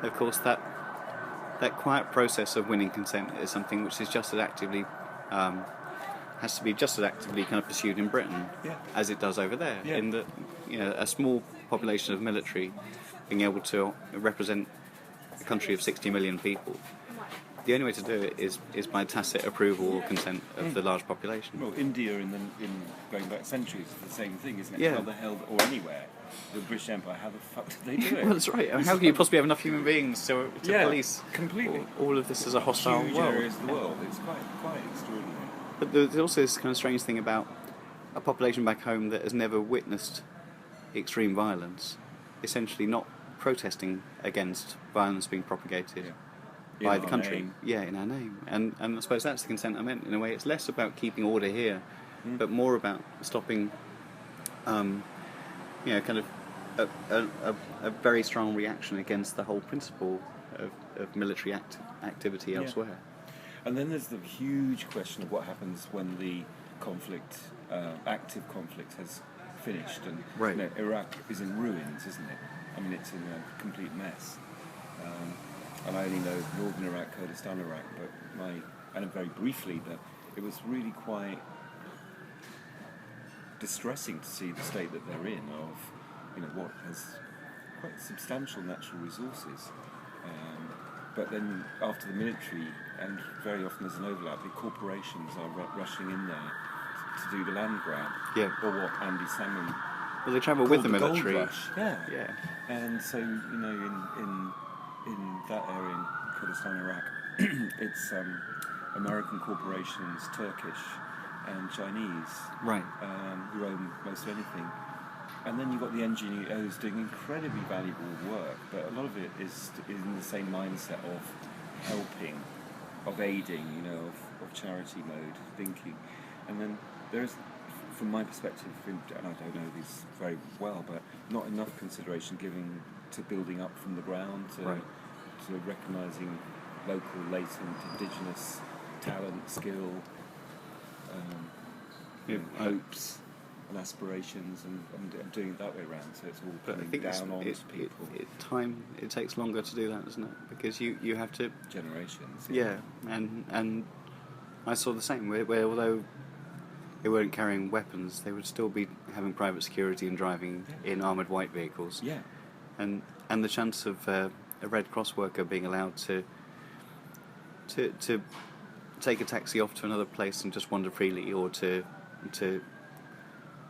of course, that quiet process of winning consent is something which is just as actively has to be just as actively kind of pursued in Britain as it does over there. In that, a small population of military being able to represent a country of 60 million people. The only way to do it is by tacit approval or consent of the large population. Well, India in going back centuries is the same thing, isn't it? How the hell, or anywhere, the British Empire, how the fuck did they do it? Well, that's right. How can you possibly have enough human beings to police completely all of this as a hostile huge world? areas of the world? It's quite extraordinary. But there's also this kind of strange thing about a population back home that has never witnessed extreme violence, essentially not protesting against violence being propagated by the country. In our name. And I suppose that's the consent I meant. In a way, it's less about keeping order here, but more about stopping, kind of a very strong reaction against the whole principle of military activity elsewhere. And then there's the huge question of what happens when the conflict, active conflict, has finished. And Iraq is in ruins, isn't it? I mean, it's in a complete mess. And I only know northern Iraq, Kurdistan Iraq, and very briefly, but it was really quite distressing to see the state that they're in of, what has quite substantial natural resources. But then after the military, and very often there's an overlap, the corporations are rushing in there to do the land grab. Or what Andy Salmon. Well, they travel with the military. Gold rush. And so, in that area in Kurdistan, Iraq, it's American corporations, Turkish and Chinese, who own most of anything. And then you've got the NGOs doing incredibly valuable work, but a lot of it is in the same mindset of helping, of aiding, of charity mode, thinking. And then there's, from my perspective, and I don't know these very well, but not enough consideration given to building up from the ground, to recognising local, latent, indigenous talent, skill, hopes. and aspirations, and doing it that way around. So it's all coming down on people. It takes longer to do that, doesn't it? Because you have to generations. Yeah, and I saw the same. Where although they weren't carrying weapons, they would still be having private security and driving in armoured white vehicles. Yeah, and the chance of a Red Cross worker being allowed to take a taxi off to another place and just wander freely, or to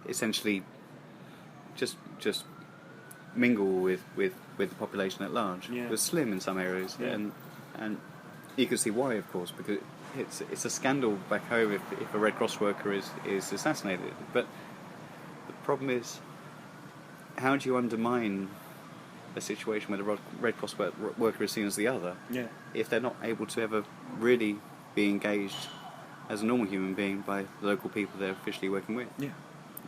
essentially just mingle with the population at large was slim in some areas, and you can see why, of course, because it's a scandal back home if a Red Cross worker is assassinated. But the problem is, how do you undermine a situation where the Red Cross worker is seen as the other, if they're not able to ever really be engaged as a normal human being by the local people they're officially working with? Yeah.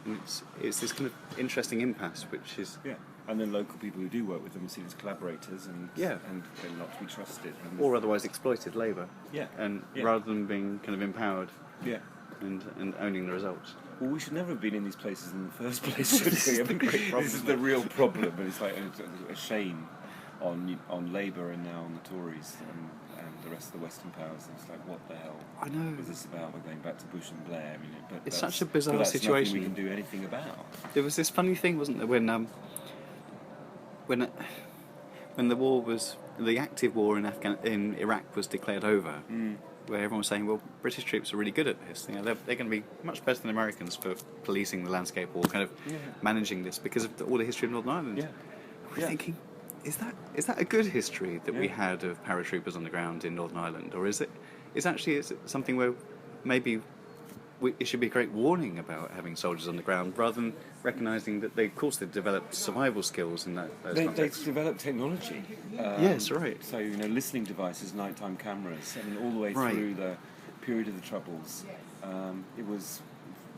And it's this kind of interesting impasse, which is... Yeah, and then local people who do work with them are seen as collaborators and not to be trusted. Or otherwise exploited labour. Yeah. And rather than being kind of empowered. Yeah. And owning the results. Well, we should never have been in these places in the first place, should we? I mean, this is the real problem, and it's like a shame on Labour and now on the Tories and the rest of the Western powers. And it's like, what the hell? I know. Is this about? We're going back to Bush and Blair. I mean, but it's such a bizarre situation. We can do anything about. There was this funny thing, wasn't there, when the war was, the active war in Iraq was declared over. Where everyone was saying, well, British troops are really good at this. You know, they're going to be much better than Americans for policing the landscape or kind of managing this because of all the history of Northern Ireland. Yeah. We're thinking, is that a good history that we had of paratroopers on the ground in Northern Ireland, or is it something where maybe it should be a great warning about having soldiers on the ground, rather than recognising that they developed survival skills in that. They developed technology. Yes, right. So listening devices, nighttime cameras, all the way through the period of the Troubles. It was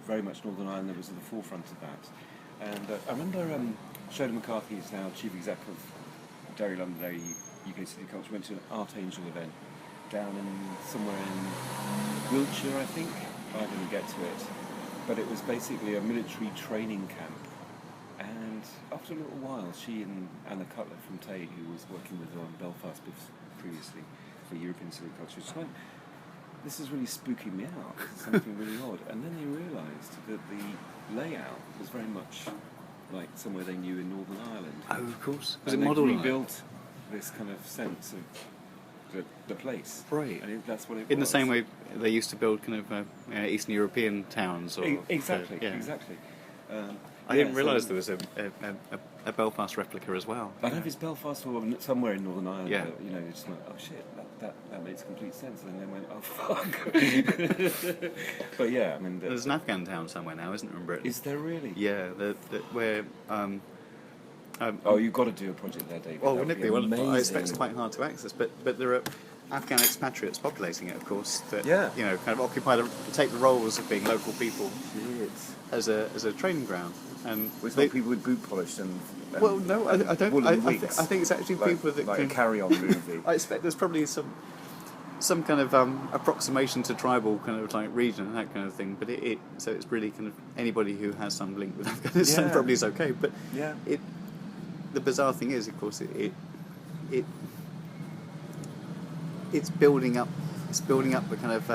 very much Northern Ireland that was at the forefront of that. And I remember Shona McCarthy is now chief exec of Derry Londonderry UK City Culture. Went to an Art Angel event down somewhere in Wiltshire, I think. I didn't get to it, but it was basically a military training camp. And after a little while, she and Anna Cutler from Tay, who was working with her on Belfast previously for European City Culture, just went, this is really spooking me out, something really odd. And then they realised that the layout was very much like somewhere they knew in Northern Ireland. Oh, of course. Was and it modelled? They rebuilt this kind of sense of the place, right? And that's what it was. In the same way they used to build kind of Eastern European towns, or exactly. I didn't realise there was a Belfast replica as well. I don't know if it's Belfast or somewhere in Northern Ireland. Yeah. But, it's just like, oh shit, that makes complete sense. And then went, oh fuck. But yeah, there's an Afghan town somewhere now, isn't there, in Britain? Is there really? Yeah, where. You've got to do a project there, David. Well, wouldn't it be? Well, I expect it's quite hard to access, but there are Afghan expatriates populating it, of course, that kind of take the roles of being local people as a training ground. And it's not people with boot polish and well, no, I don't. I think it's actually people that like can a carry-on movie. I expect there's probably some kind of approximation to tribal kind of like region and that kind of thing, but so it's really kind of anybody who has some link with Afghanistan probably is okay. But the bizarre thing is, of course, it's building up the kind of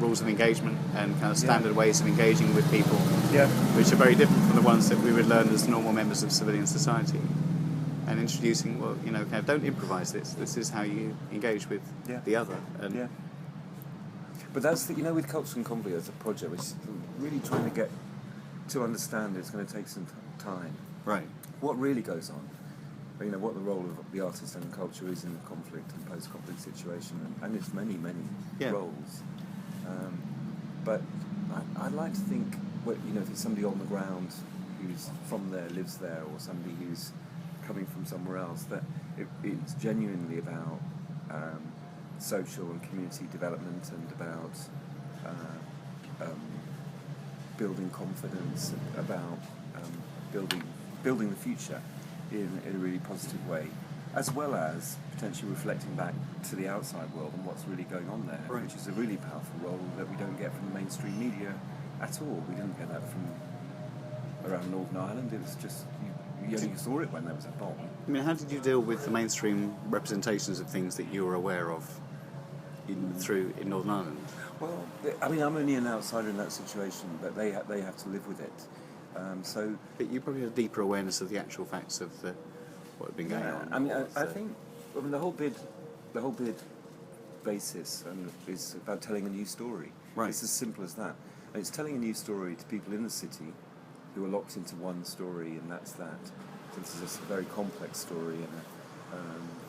rules of engagement and kind of standard ways of engaging with people, which are very different from the ones that we would learn as normal members of civilian society. And introducing, kind of don't improvise this. This is how you engage with the other. And But that's with Culture and Conflict as a project, which is really trying to understand it's going to take some time. Right. What really goes on? What the role of the artist and culture is in the conflict and post-conflict situation, and it's many roles. But I'd like to think, if it's somebody on the ground who's from there, lives there, or somebody who's coming from somewhere else, that it's genuinely about social and community development and about building confidence, about building the future in a really positive way, as well as potentially reflecting back to the outside world and what's really going on there, which is a really powerful role that we don't get from the mainstream media at all. We didn't get that from around Northern Ireland. It was just you only saw it when there was a bomb. I mean, how did you deal with the mainstream representations of things that you were aware of in Northern Ireland? Well, I mean, I'm only an outsider in that situation, but they have to live with it. But you probably had a deeper awareness of the actual facts of what had been going on. I mean, I think the whole bid basis is about telling a new story. Right. It's as simple as that. And it's telling a new story to people in the city who are locked into one story, and that's that. So this is a very complex story,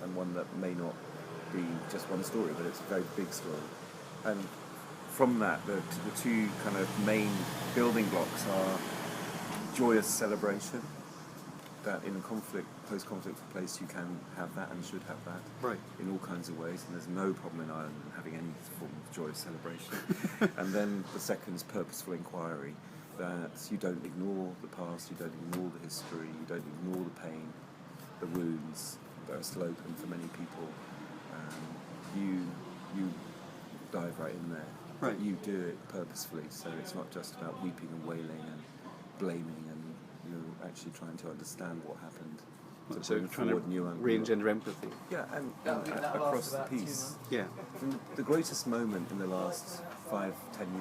and one that may not be just one story, but it's a very big story. And from that, the two kind of main building blocks are joyous celebration, that in a post-conflict place you can have that and should have that, right, in all kinds of ways, and there's no problem in Ireland in having any form of joyous celebration. And then the second is purposeful inquiry, that you don't ignore the past, you don't ignore the history, you don't ignore the pain, the wounds that are still open for many people. You dive right in there. Right. But you do it purposefully, so it's not just about weeping and wailing and blaming, and you're actually trying to understand what happened. So trying to re-engender empathy. Yeah, and across the piece. Yeah. And the greatest moment in the last 5-10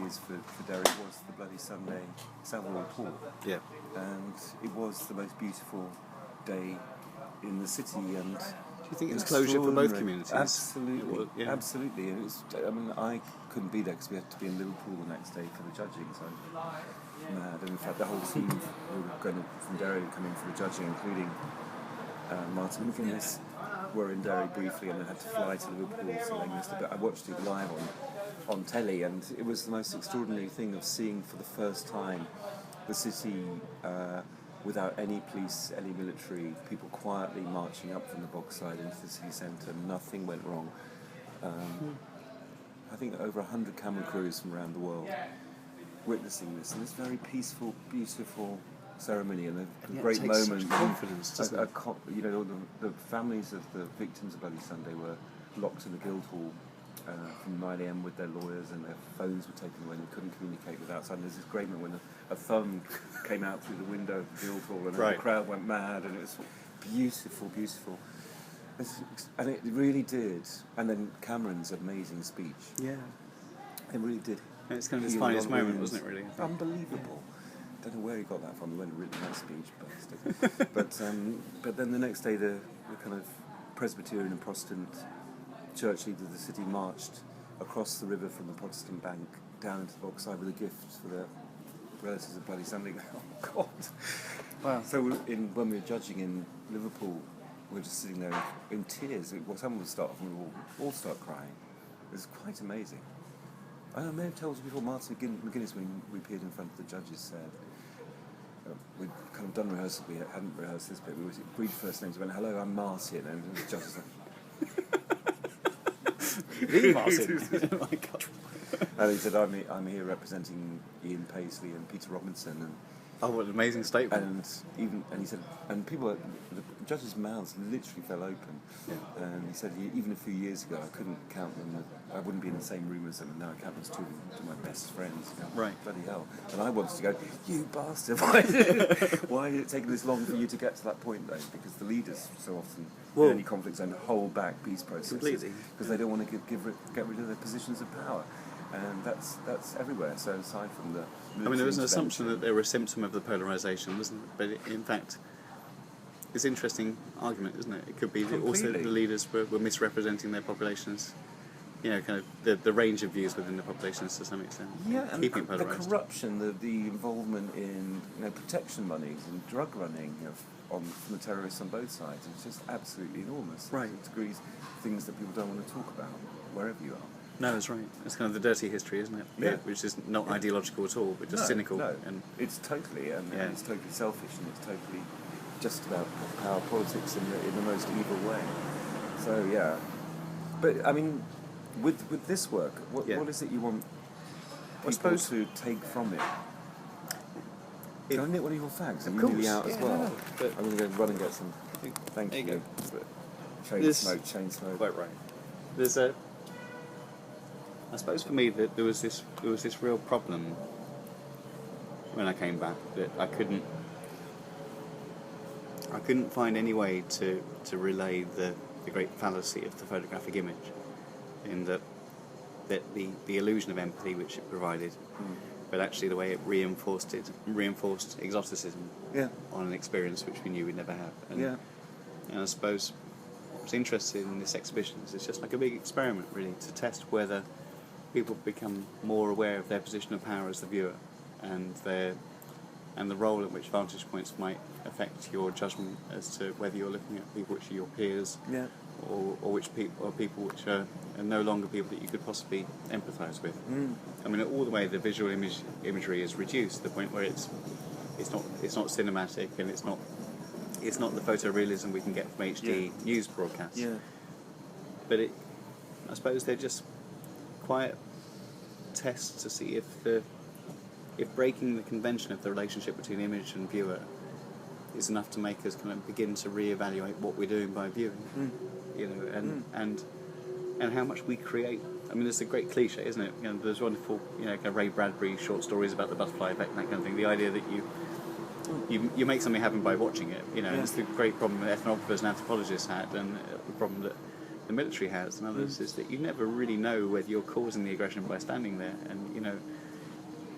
years for Derry was the Bloody Sunday Savile Report. Yeah. And it was the most beautiful day in the city, and do you think it was closure for both communities? Absolutely, yeah. Absolutely. It was, I mean, I couldn't be there because we had to be in Liverpool the next day for the judging, so mad. And in fact, the whole team who were going from Derry coming for the judging, including Martin McGuinness, were in Derry briefly and then had to fly to Liverpool, so they missed it. But I watched it live on telly, and it was the most extraordinary thing of seeing for the first time the city without any police, any military, people quietly marching up from the Bogside into the city centre. Nothing went wrong. I think over 100 camera crews from around the world witnessing this, and this very peaceful, beautiful ceremony, and a great moment. Such confidence, doesn't it? The families of the victims of Bloody Sunday were locked in the Guildhall from 9 a.m. with their lawyers, and their phones were taken away and they couldn't communicate with outside. And there's this great moment when a thumb came out through the window of the Guildhall, and the crowd went mad, and it was beautiful, beautiful. And it really did. And then Cameron's amazing speech. Yeah. It really did. And it's kind of his finest moment, wasn't it, really? Unbelievable. Don't know where he got that from. He went a really nice speech, but then the next day the kind of Presbyterian and Protestant church leaders of the city marched across the river from the Protestant bank down into the Bogside with a gift for the relatives of Bloody Sunday. Oh God! Wow. So when we were judging in Liverpool, we were just sitting there in tears. Someone would start off and we would all start crying. It was quite amazing. I may have told you before, Martin McGuinness, when we appeared in front of the judges, said, we'd kind of done rehearsal, we hadn't rehearsed this bit, we agreed first names, we went, hello, I'm Martin, and the judges like, The Martin? Oh my God. And he said, I'm here representing Ian Paisley and Peter Robinson, and oh, what an amazing statement! And he said, and the judges' mouths literally fell open. Yeah. And he said, even a few years ago, I couldn't count them. I wouldn't be in the same room as them, and now I count them as two of my best friends. Right. Bloody hell! And I wanted to go, you bastard! Why did it take this long for you to get to that point, though? Because the leaders so often in any conflict zone hold back peace processes completely because they don't want to get rid of their positions of power. And that's everywhere. So aside from the there was an assumption that they were a symptom of the polarisation, wasn't it? But in fact, it's an interesting argument, isn't it? It could be that also the leaders were misrepresenting their populations, kind of the range of views within the populations to some extent. Yeah, and keeping the corruption, the involvement in protection monies and drug running from the terrorists on both sides. It's just absolutely enormous. Right. It degrees things that people don't want to talk about, wherever you are. No, that's right. It's kind of the dirty history, isn't it? Yeah. Which is not ideological at all, but just cynical. No, and it's totally, and it's totally selfish, and it's totally just about power politics in the most evil way. So yeah, but I mean, with this work, what is it you want people to take from it? Can I knit one of your fags? I'm nearly out as well. But I'm going to go run and get some. Thank you. Chain smoke. Quite right. There's I suppose for me that there was this real problem when I came back, that I couldn't I couldn't find any way to relay the great fallacy of the photographic image, in that the illusion of empathy which it provided, but actually the way it reinforced exoticism on an experience which we knew we'd never have. And I suppose what's interesting in this exhibition is it's just like a big experiment, really, to test whether people become more aware of their position of power as the viewer, and the role at which vantage points might affect your judgment as to whether you're looking at people which are your peers, or people which are no longer people that you could possibly empathise with. I mean, all the way the visual imagery is reduced to the point where it's not cinematic, and it's not the photorealism we can get from HD news broadcasts. But I suppose they're just quiet tests to see if breaking the convention of the relationship between image and viewer is enough to make us kind of begin to reevaluate what we're doing by viewing, and how much we create. I mean, it's a great cliche, isn't it? You know, there's wonderful, kind of Ray Bradbury short stories about the butterfly effect and that kind of thing. The idea that you make something happen by watching it. And it's the great problem that ethnographers and anthropologists had, and the problem that the military has and others is that you never really know whether you're causing the aggression by standing there, and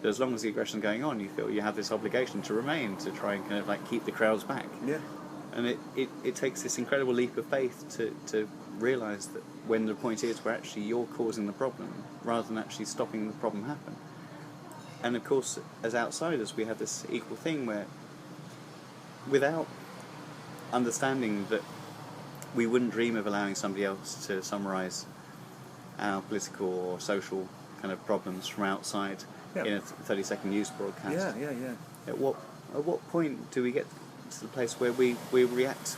as long as the aggression is going on, you feel you have this obligation to remain, to try and kind of like keep the crowds back. And it takes this incredible leap of faith to realise that when the point is where actually you're causing the problem rather than actually stopping the problem happen. And of course, as outsiders, we have this equal thing where, without understanding that we wouldn't dream of allowing somebody else to summarise our political or social kind of problems from outside in a 30-second news broadcast. At what point do we get to the place where we react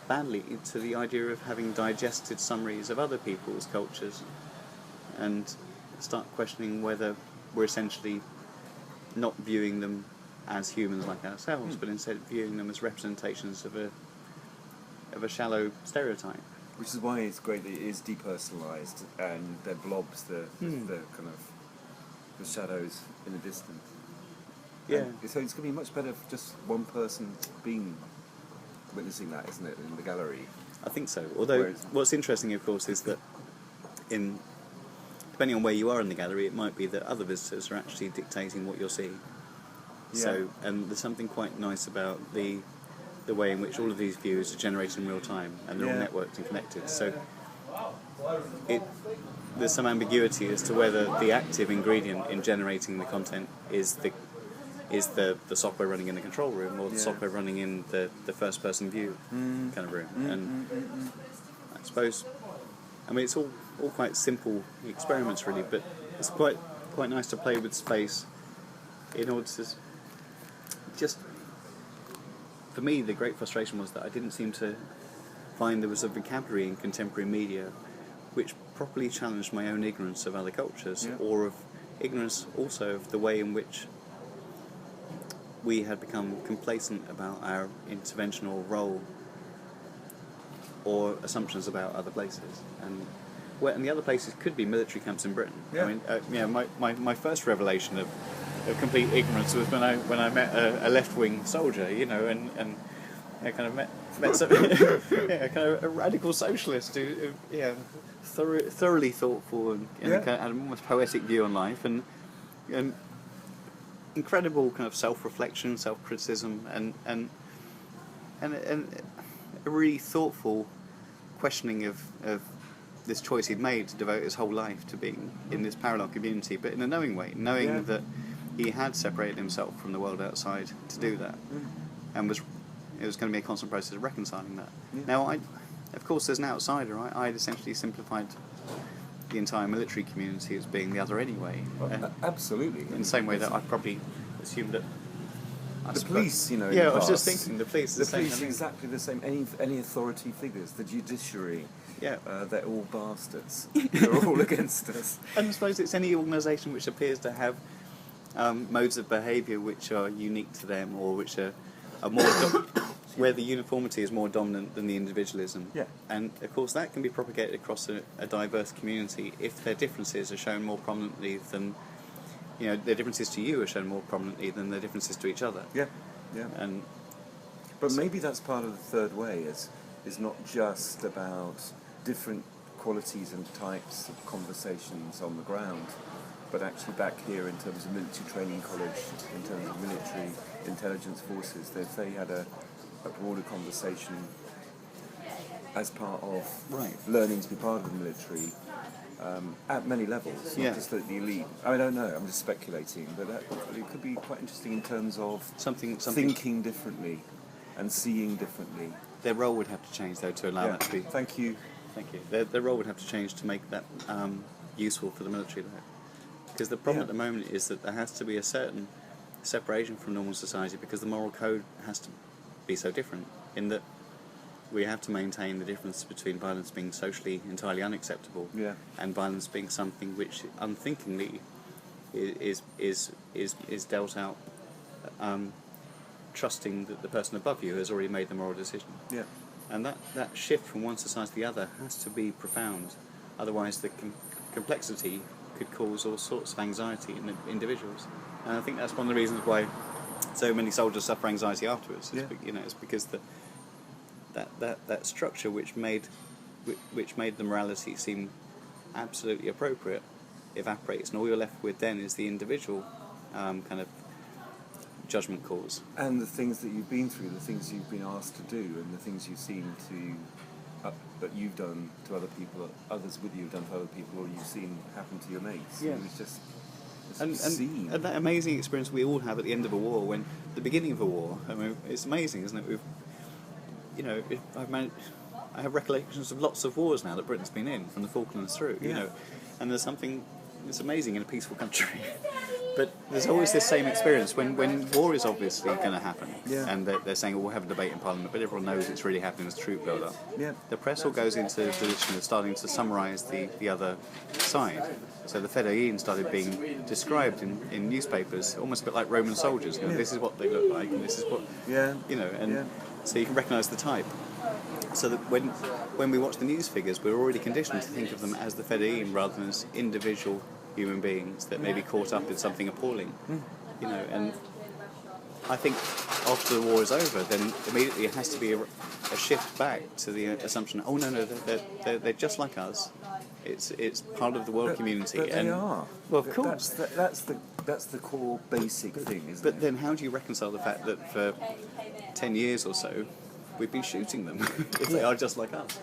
badly to the idea of having digested summaries of other people's cultures, and start questioning whether we're essentially not viewing them as humans like ourselves, but instead viewing them as representations of a shallow stereotype. Which is why it's great that it is depersonalised, and they're blobs, the kind of the shadows in the distance. And so it's going to be much better for just one person being witnessing that, isn't it, in the gallery? I think so. Although what's interesting, of course, is that depending on where you are in the gallery, it might be that other visitors are actually dictating what you're seeing. So, and there's something quite nice about the way in which all of these views are generated in real time, and they're all networked and connected. So there's some ambiguity as to whether the active ingredient in generating the content is the software running in the control room, or the software running in the first person view kind of room. And I suppose, I mean, it's all quite simple experiments really, but it's quite nice to play with space in order to just, for me, the great frustration was that I didn't seem to find there was a vocabulary in contemporary media which properly challenged my own ignorance of other cultures, or of ignorance also of the way in which we had become complacent about our interventional role or assumptions about other places. And the other places could be military camps in Britain. I mean, my first revelation of complete ignorance was when I met a left-wing soldier, and I kind of met some, kind of a radical socialist who thoroughly thoughtful and kind of had a almost poetic view on life, and incredible kind of self-reflection, self-criticism, and a really thoughtful questioning of this choice he'd made to devote his whole life to being in this parallel community, but in a knowing way, knowing that he had separated himself from the world outside to do that, and it was going to be a constant process of reconciling that. Now, of course, as an outsider, I'd essentially simplified the entire military community as being the other anyway. Absolutely. In the same way that I probably assumed that the police, I was just thinking the police. The police are exactly the same. Any authority figures, the judiciary, they're all bastards. They're all against us. And I suppose it's any organisation which appears to have modes of behaviour which are unique to them, or which are more where the uniformity is more dominant than the individualism. And of course that can be propagated across a diverse community if their differences are shown more prominently than, their differences to you are shown more prominently than their differences to each other. But maybe that's part of the third way, is not just about different qualities and types of conversations on the ground, but actually back here in terms of military training college, in terms of military intelligence forces, if they had a broader conversation as part of learning to be part of the military at many levels, not just at the elite. I don't know, I'm just speculating, but it could be quite interesting in terms of something thinking differently and seeing differently. Their role would have to change, though, to allow that to be... Thank you. Their role would have to change to make that useful for the military, though. Because the problem at the moment is that there has to be a certain separation from normal society, because the moral code has to be so different, in that we have to maintain the difference between violence being socially entirely unacceptable and violence being something which unthinkingly is dealt out, trusting that the person above you has already made the moral decision. Yeah. And that shift from one society to the other has to be profound. Otherwise, the complexity could cause all sorts of anxiety in individuals. And I think that's one of the reasons why so many soldiers suffer anxiety afterwards. It's because that structure which made the morality seem absolutely appropriate evaporates, and all you're left with then is the individual kind of judgment calls. And the things that you've been through, the things you've been asked to do, and the things you've seen that you've done to other people, others with you have done to other people, or you've seen happen to your mates. Yeah. It's just and that amazing experience we all have at the end of a war, when the beginning of a war, I mean, it's amazing, isn't it? I have recollections of lots of wars now that Britain's been in, from the Falklands through, and there's something that's amazing in a peaceful country. But there's always this same experience when war is obviously going to happen, and they're saying, we'll have a debate in Parliament, but everyone knows it's really happening as troop build-up. The press all goes into the position of starting to summarise the other side. So the Fedayeen started being described in newspapers almost a bit like Roman soldiers. This is what they look like, and this is what so you can recognise the type. So that when we watch the news figures, we're already conditioned to think of them as the Fedayeen rather than as individual human beings that may be caught up in something appalling. And I think after the war is over, then immediately it has to be a shift back to the assumption, they're just like us. It's part of the world community. But they are. Well, of course. That's the core basic thing, isn't it? But then how do you reconcile the fact that for 10 years or so, we've been shooting them if they are just like us?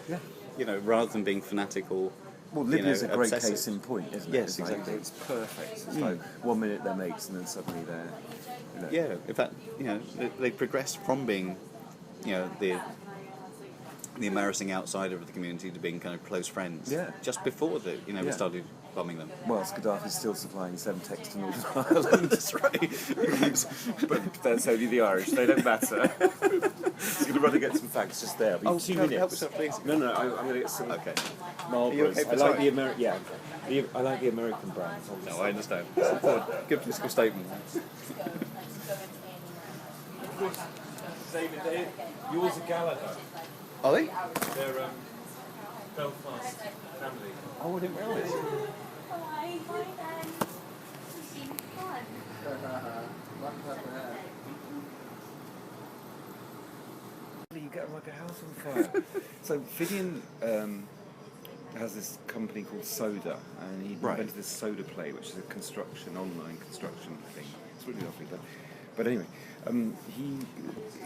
Rather than being fanatical. Well, Libya's a great obsessive. Case in point, isn't it? Yes, exactly. It's perfect. It's like 1 minute they're mates and then suddenly they're... Yeah, in fact, they progressed from being, the embarrassing outsider of the community to being kind of close friends. Yeah. Just before we started bombing them. Whilst Gaddafi's still supplying Semtex to Northern Ireland. That's right. But that's only the Irish. They don't matter. He's going to run and get some facts just there. 2 minutes. Help yourself, please. No, I'm going to get some... Okay. Marlboros. Okay, I like the American... I like the American brands. No, I understand. Give a political statement. David, yours are Gallagher. Are they? They're Belfast family. Oh, I didn't realise. You get like a house on fire. So Fidian has this company called Soda, and he invented this Soda Play, which is a online construction thing. It's really lovely. But anyway,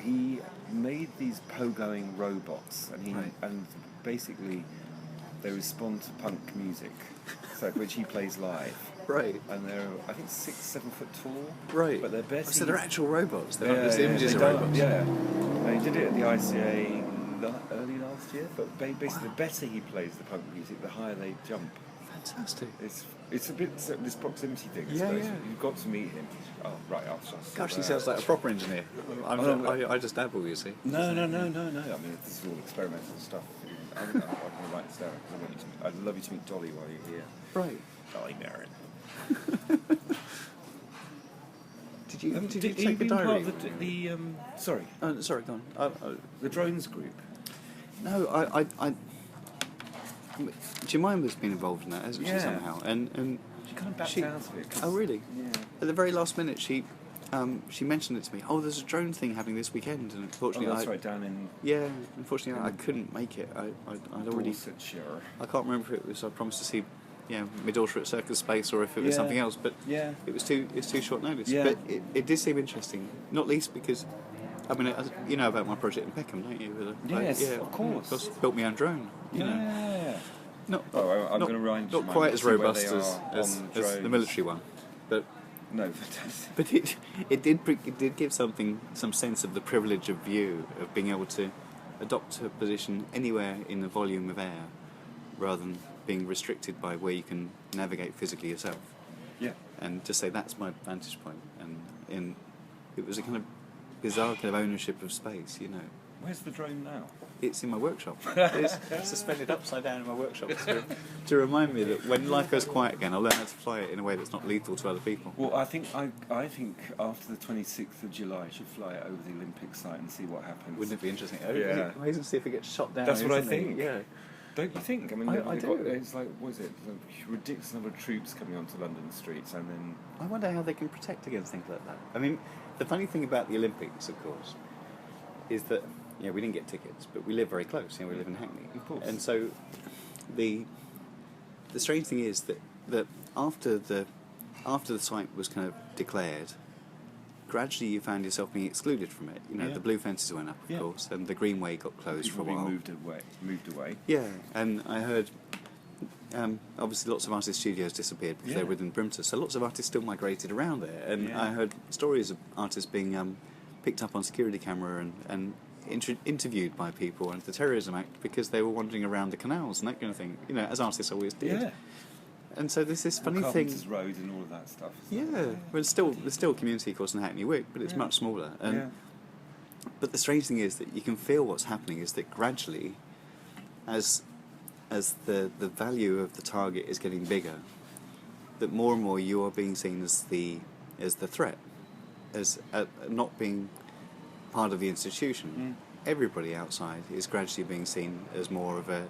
he made these pogoing robots, and basically they respond to punk music, which he plays live. Right. And they're, I think, 6-7 foot tall. Right. But they're best. So they're actual robots. They're not just images of robots. Yeah. And he did it at the ICA early last year. But basically, the better he plays the punk music, the higher they jump. Fantastic. It's a bit this proximity thing. Yeah. You've got to meet him. Oh, right. Gosh, he sounds like a proper engineer. I just dabble, you see. No. I mean, this is all experimental stuff. I'm going to write this down. I'd love you to meet Dolly while you're here. Right. Dolly Merrin. Did you take a diary? Part of the sorry. Sorry, go on. The drones group. No, I Jemima's been involved in that, hasn't she, somehow? And she kind of backed out of it. Oh, really? Yeah. At the very last minute, she she mentioned it to me. Oh, there's a drone thing happening this weekend, and unfortunately, right down in. Yeah, unfortunately, I couldn't make it. I'd already. Dorsetshire. I can't remember if it was. I promised to see, my daughter at Circus Space, or if it was something else. But it was too short notice. Yeah. But it did seem interesting, not least because, I mean, you know about my project in Peckham, don't you? Yes, of course. Because built my own drone. You know. I'm going to remind you. Not quite as robust as the military one, but. No, fantastic. But it did give some sense of the privilege of view, of being able to adopt a position anywhere in the volume of air, rather than being restricted by where you can navigate physically yourself. Yeah. And just say that's my vantage point, and it was a kind of bizarre kind of ownership of space, you know. Where's the drone now? It's in my workshop. It's suspended upside down in my workshop to remind me that when life goes quiet again, I'll learn how to fly it in a way that's not lethal to other people. Well, I think after the 26th of July, I should fly it over the Olympic site and see what happens. Wouldn't it be interesting? Yeah. Amazing to see if it gets shot down. That's what I think. It? Yeah. Don't you think? I mean, I do. It's like, what is it? A ridiculous number of troops coming onto London streets, and then. I wonder how they can protect against things like that. I mean, the funny thing about the Olympics, of course, is that we didn't get tickets, but we live very close. We live in Hackney, of course. And so the strange thing is that after the site was kind of declared, gradually you found yourself being excluded from it. The blue fences went up, of course, and the Greenway got closed for a while. Moved away. Yeah, and I heard. Obviously, lots of artist studios disappeared because they're within perimeter, so lots of artists still migrated around there. And I heard stories of artists being picked up on security camera and interviewed by people under the Terrorism Act because they were wandering around the canals and that kind of thing. As artists always did. Yeah. And so there's this funny thing. Carpenter's Road and all of that stuff. Yeah. Well, there's still a community, of course, in Hackney Wick, but it's much smaller. But the strange thing is that you can feel what's happening is that gradually, as the value of the target is getting bigger, that more and more you are being seen as the threat, as not being part of the institution. Everybody outside is gradually being seen as more of a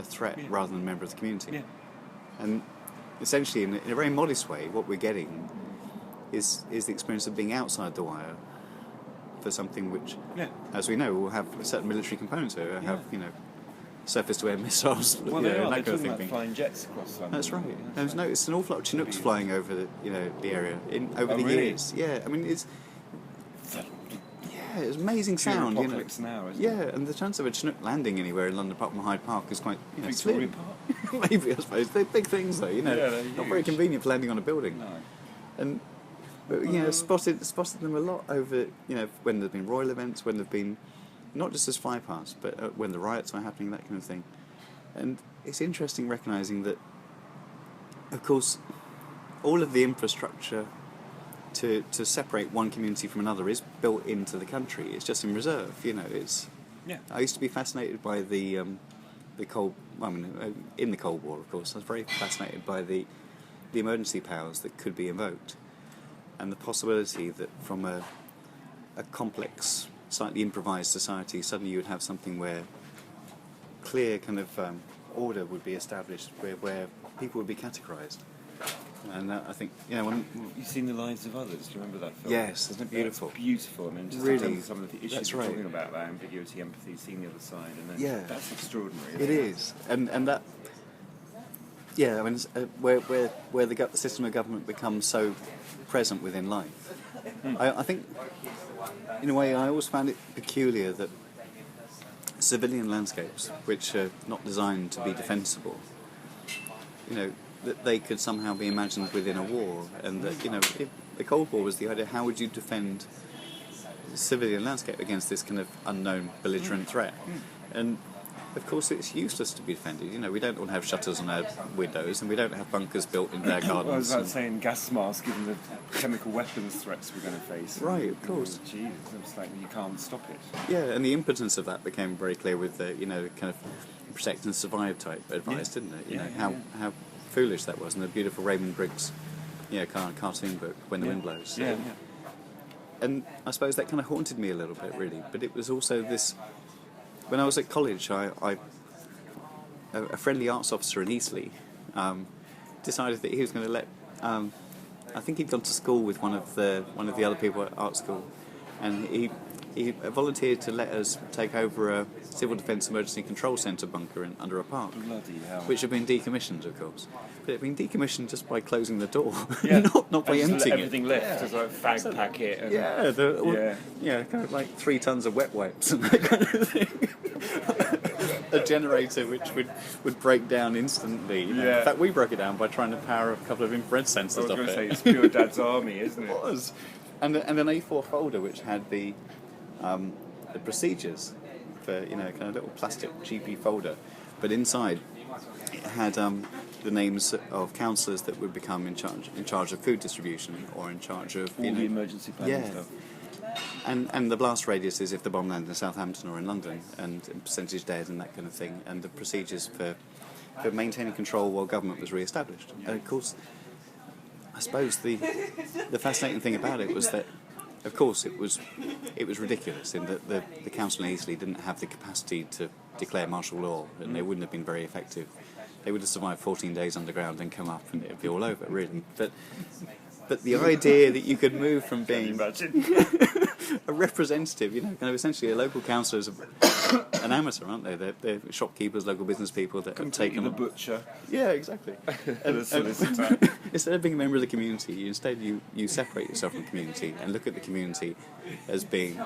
threat rather than a member of the community. Yeah. And essentially, in a very modest way, what we're getting is the experience of being outside the wire for something which, as we know, will have certain military components. So have surface-to-air missiles, well, that kind of thing. About flying jets across London. That's right. It's an awful lot of Chinooks flying over the area over the really? years. Yeah, I mean it's it's amazing sound. Apocalypse now, isn't it? And the chance of a Chinook landing anywhere in London, apart from Hyde Park, is quite slim. Maybe, I suppose. They're big things, though. Not very convenient for landing on a building. No. But spotted them a lot over when there've been royal events, when there've been not just as flypasts, but when the riots are happening, that kind of thing. And it's interesting recognising that, of course, all of the infrastructure to separate one community from another is built into the country. It's just in reserve. I used to be fascinated by the Cold. In the Cold War, of course, I was very fascinated by the emergency powers that could be invoked, and the possibility that from a complex, slightly improvised society, suddenly you would have something where clear kind of order would be established, where people would be categorised. And I think, when you've seen The Lives of Others, do you remember that film? Yes, isn't it beautiful? That's beautiful. I mean, just really, in terms of some of the issues we're talking about, that ambiguity, empathy, seeing the other side, and that's extraordinary. It is, and that, I mean, where the system of government becomes so present within life. I think, in a way, I always found it peculiar that civilian landscapes, which are not designed to be defensible, that they could somehow be imagined within a war, and that if the Cold War was the idea, how would you defend the civilian landscape against this kind of unknown belligerent threat? And of course it's useless to be defended. We don't all have shutters on our windows, and we don't have bunkers built in our gardens. I was about saying gas masks, given the chemical weapons threats we're going to face. Right, of course. Jesus, it's like you can't stop it. Yeah, and the impotence of that became very clear with the kind of protect and survive type advice, didn't it? How foolish that was, and the beautiful Raymond Briggs, cartoon book, When the Wind Blows. And I suppose that kind of haunted me a little bit, really. But it was also this. When I was at college, a friendly arts officer in Eastleigh decided that he was going to let I think he'd gone to school with one of the other people at art school, and he volunteered to let us take over a Civil Defence Emergency Control Centre bunker under a park, Bloody hell. which had been decommissioned, of course. But it had been decommissioned just by closing the door, Yeah. not by emptying everything left as a fag packet. And kind of like 3 tons of wet wipes and that kind of thing. A generator which would break down instantly. Yeah. In fact, we broke it down by trying to power a couple of infrared sensors I was off going to it. say, it's pure Dad's army, isn't it? It was. And an A4 folder which had the procedures for, kind of little plastic cheapy folder, but inside it had the names of councillors that would become in charge of food distribution or in charge of all the emergency planning stuff. And the blast radius is if the bomb landed in Southampton or in London, and percentage dead and that kind of thing, and the procedures for maintaining control while government was re-established. And of course, I suppose the fascinating thing about it was that, of course, it was ridiculous in that the council in Eastleigh didn't have the capacity to declare martial law, and they wouldn't have been very effective. They would have survived 14 days underground and come up, and it'd be all over, really. But the idea that you could move from being a representative, kind of essentially a local councillor is an amateur, aren't they? They're shopkeepers, local business people that have taken the butcher. Yeah, exactly. The solicitor. Instead of being a member of the community, you separate yourself from the community and look at the community as being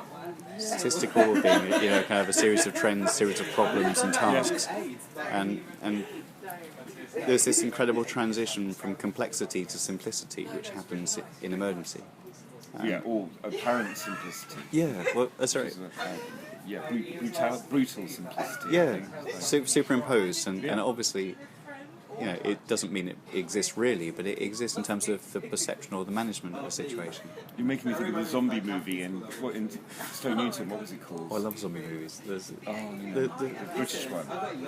statistical, being kind of a series of trends, series of problems and tasks, and there's this incredible transition from complexity to simplicity, which happens in emergency. Or apparent simplicity. Yeah, well, that's right. Brutal simplicity. Yeah, superimposed, and obviously, it doesn't mean it exists really, but it exists in terms of the perception or the management of the situation. You're making me think of the zombie movie in Stoke Newton. What was it called? Oh, I love zombie movies. There's the British one.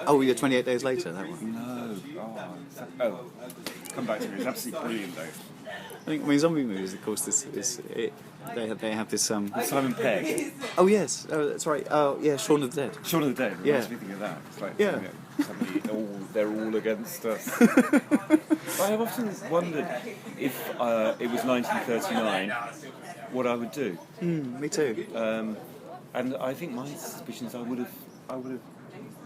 Oh, yeah, 28 Days Later, that one. No. Come back to me. It's absolutely brilliant, though. I mean, zombie movies, of course, they have this... Simon Pegg. Oh, yes. Oh, that's right. Oh, yeah, Shaun of the Dead. Shaun of the Dead. Yeah. Makes me think of that. It's like, yeah. They're all against us. I have often wondered if it was 1939, what I would do. Me too. And I think my suspicion is I would have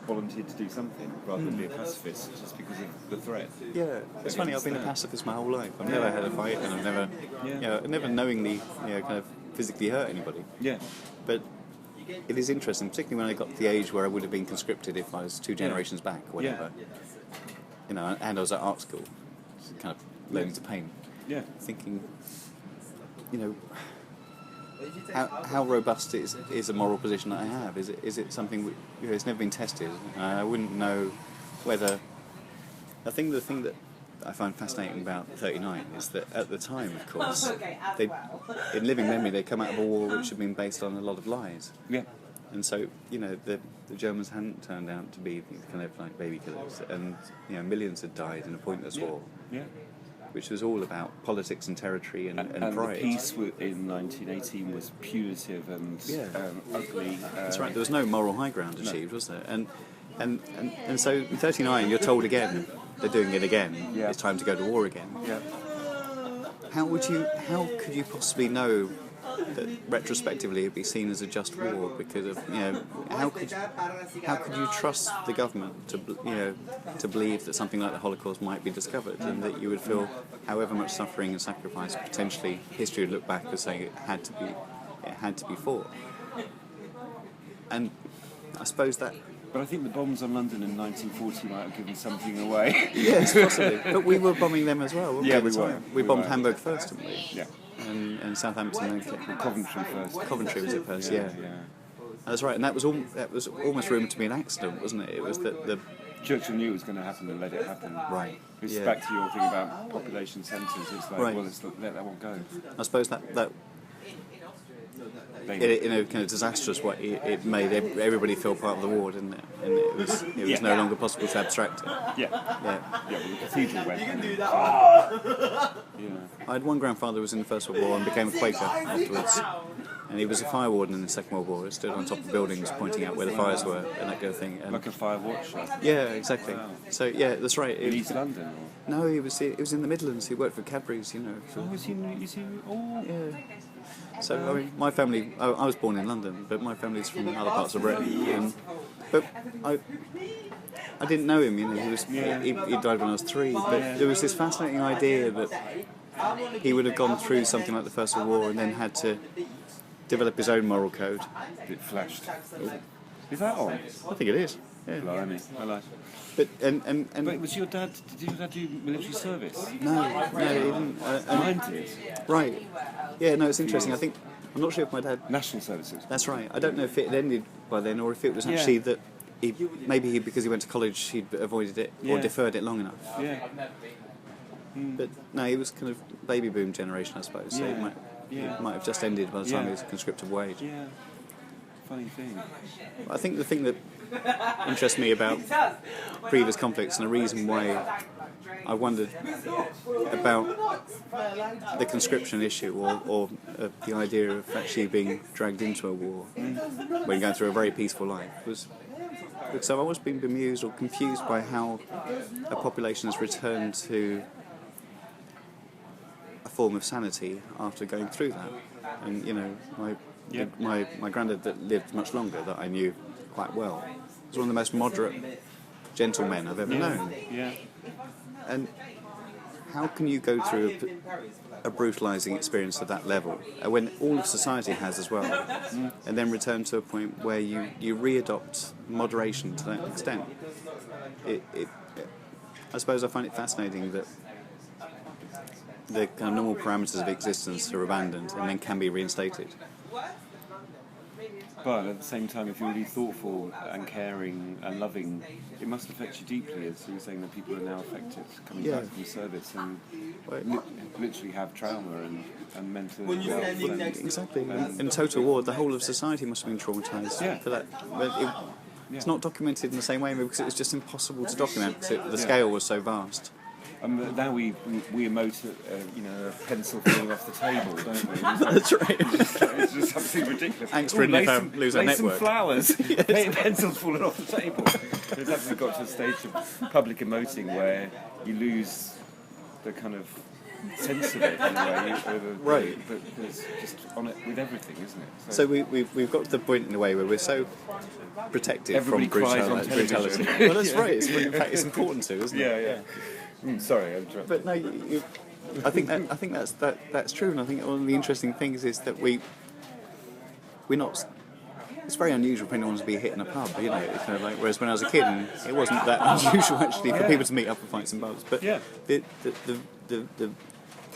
volunteered to do something rather than be a pacifist, just because of the threat. Yeah, it's funny. I've been a pacifist my whole life. I've never had a fight, and I've never knowingly, kind of physically hurt anybody. Yeah. But it is interesting, particularly when I got to the age where I would have been conscripted if I was 2 generations back, or whatever. Yeah. And I was at art school, kind of learning to paint. Yeah. Thinking, how robust is a moral position that I have? Is it something it's never been tested? I wouldn't know whether. The thing that I find fascinating about 39 is that at the time, of course, in living memory, they come out of a war which had been based on a lot of lies. Yeah. And so, the Germans hadn't turned out to be kind of like baby killers, and millions had died in a pointless war. Yeah. Which was all about politics and territory and pride. The peace in 1918 was punitive and ugly. That's right. There was no moral high ground achieved, was there? And so in 39, you're told again they're doing it again. Yeah. It's time to go to war again. Yeah. How could you possibly know that retrospectively it'd be seen as a just war? Because of how could you trust the government to believe that something like the Holocaust might be discovered, and that you would feel however much suffering and sacrifice potentially history would look back as saying it had to be fought. And I suppose that. But I think the bombs on London in 1940 might have given something away. Yes, possibly. But we were bombing them as well, weren't we? Yeah, we were. We bombed Hamburg first, didn't we? Yeah. And Southampton and Coventry first. Coventry was it first, yeah. That's right, and that was almost rumoured to be an accident, wasn't it? It was that the Churchill knew it was going to happen and let it happen. Right. It's back to your thing about population centres. It's like, well, let's let that one go. I suppose that in a kind of disastrous way, it made everybody feel part of the war, didn't it? And it was no longer possible to abstract it. Yeah. Well, the cathedral went. I had one grandfather who was in the First World War and became a Quaker afterwards. And he was a fire warden in the Second World War. He stood on top of buildings pointing out where the fires were and that kind of thing. And like a fire watcher. yeah, exactly. Wow. So yeah, that's right. In East London? Or? No, he was in the Midlands. He worked for Cadbury's, you know. Oh, is he? Oh. Yeah. So I mean, my family. I was born in London, but my family's from other parts of Britain. But I didn't know him. You know, he died when I was 3. But there was this fascinating idea that he would have gone through something like the First World War and then had to develop his own moral code. It flashed. Is that on? I think it is. Yeah. Blimey, I like. But and But was your dad? Did your dad do military service? no, he didn't. Mine did. Right. Yeah. No, it's interesting. I'm not sure if my dad. National services. That's right. I don't know if it had ended by then or if it was actually that because he went to college he'd avoided it or deferred it long enough. Yeah. But no, he was kind of baby boom generation, I suppose. So it might have just ended by the time he was conscripted wage. Yeah. Funny thing. I think the thing that interests me about previous conflicts and the reason why I wondered about the conscription issue or the idea of actually being dragged into a war when going through a very peaceful life was because I've always been bemused or confused by how a population has returned to a form of sanity after going through that. And you know, my granddad that lived much longer, that I knew quite well, was one of the most moderate gentlemen I've ever known. Yeah. And how can you go through a brutalising experience at that level, when all of society has as well, and then return to a point where you re-adopt moderation to that extent? I suppose I find it fascinating that the kind of normal parameters of existence are abandoned and then can be reinstated. But at the same time, if you're really thoughtful and caring and loving, it must affect you deeply, as you were saying, that people are now affected coming back from service and literally have trauma and mental health. Exactly. In total war, the whole of society must have been traumatised for that. But it's not documented in the same way because it was just impossible to document because the scale was so vast. Now we emote a pencil falling off the table, don't we? That's right. It's just something ridiculous. Angst-ridden if I lose our network. Some flowers. Pencils falling off the table. It's actually got to a stage of public emoting where you lose the kind of sense of it in a way. Right. But it's just on it with everything, isn't it? So we've got to the point in a way where we're so protected everybody from brutality. Well, that's right. In fact, it's important to, isn't it? Yeah. Sorry, I interrupted. But no, I think that's true, and I think one of the interesting things is that we're not. It's very unusual for anyone to be hit in a pub, you know. It's kind of like, whereas when I was a kid, it wasn't that unusual actually for people to meet up and fight some pubs. But the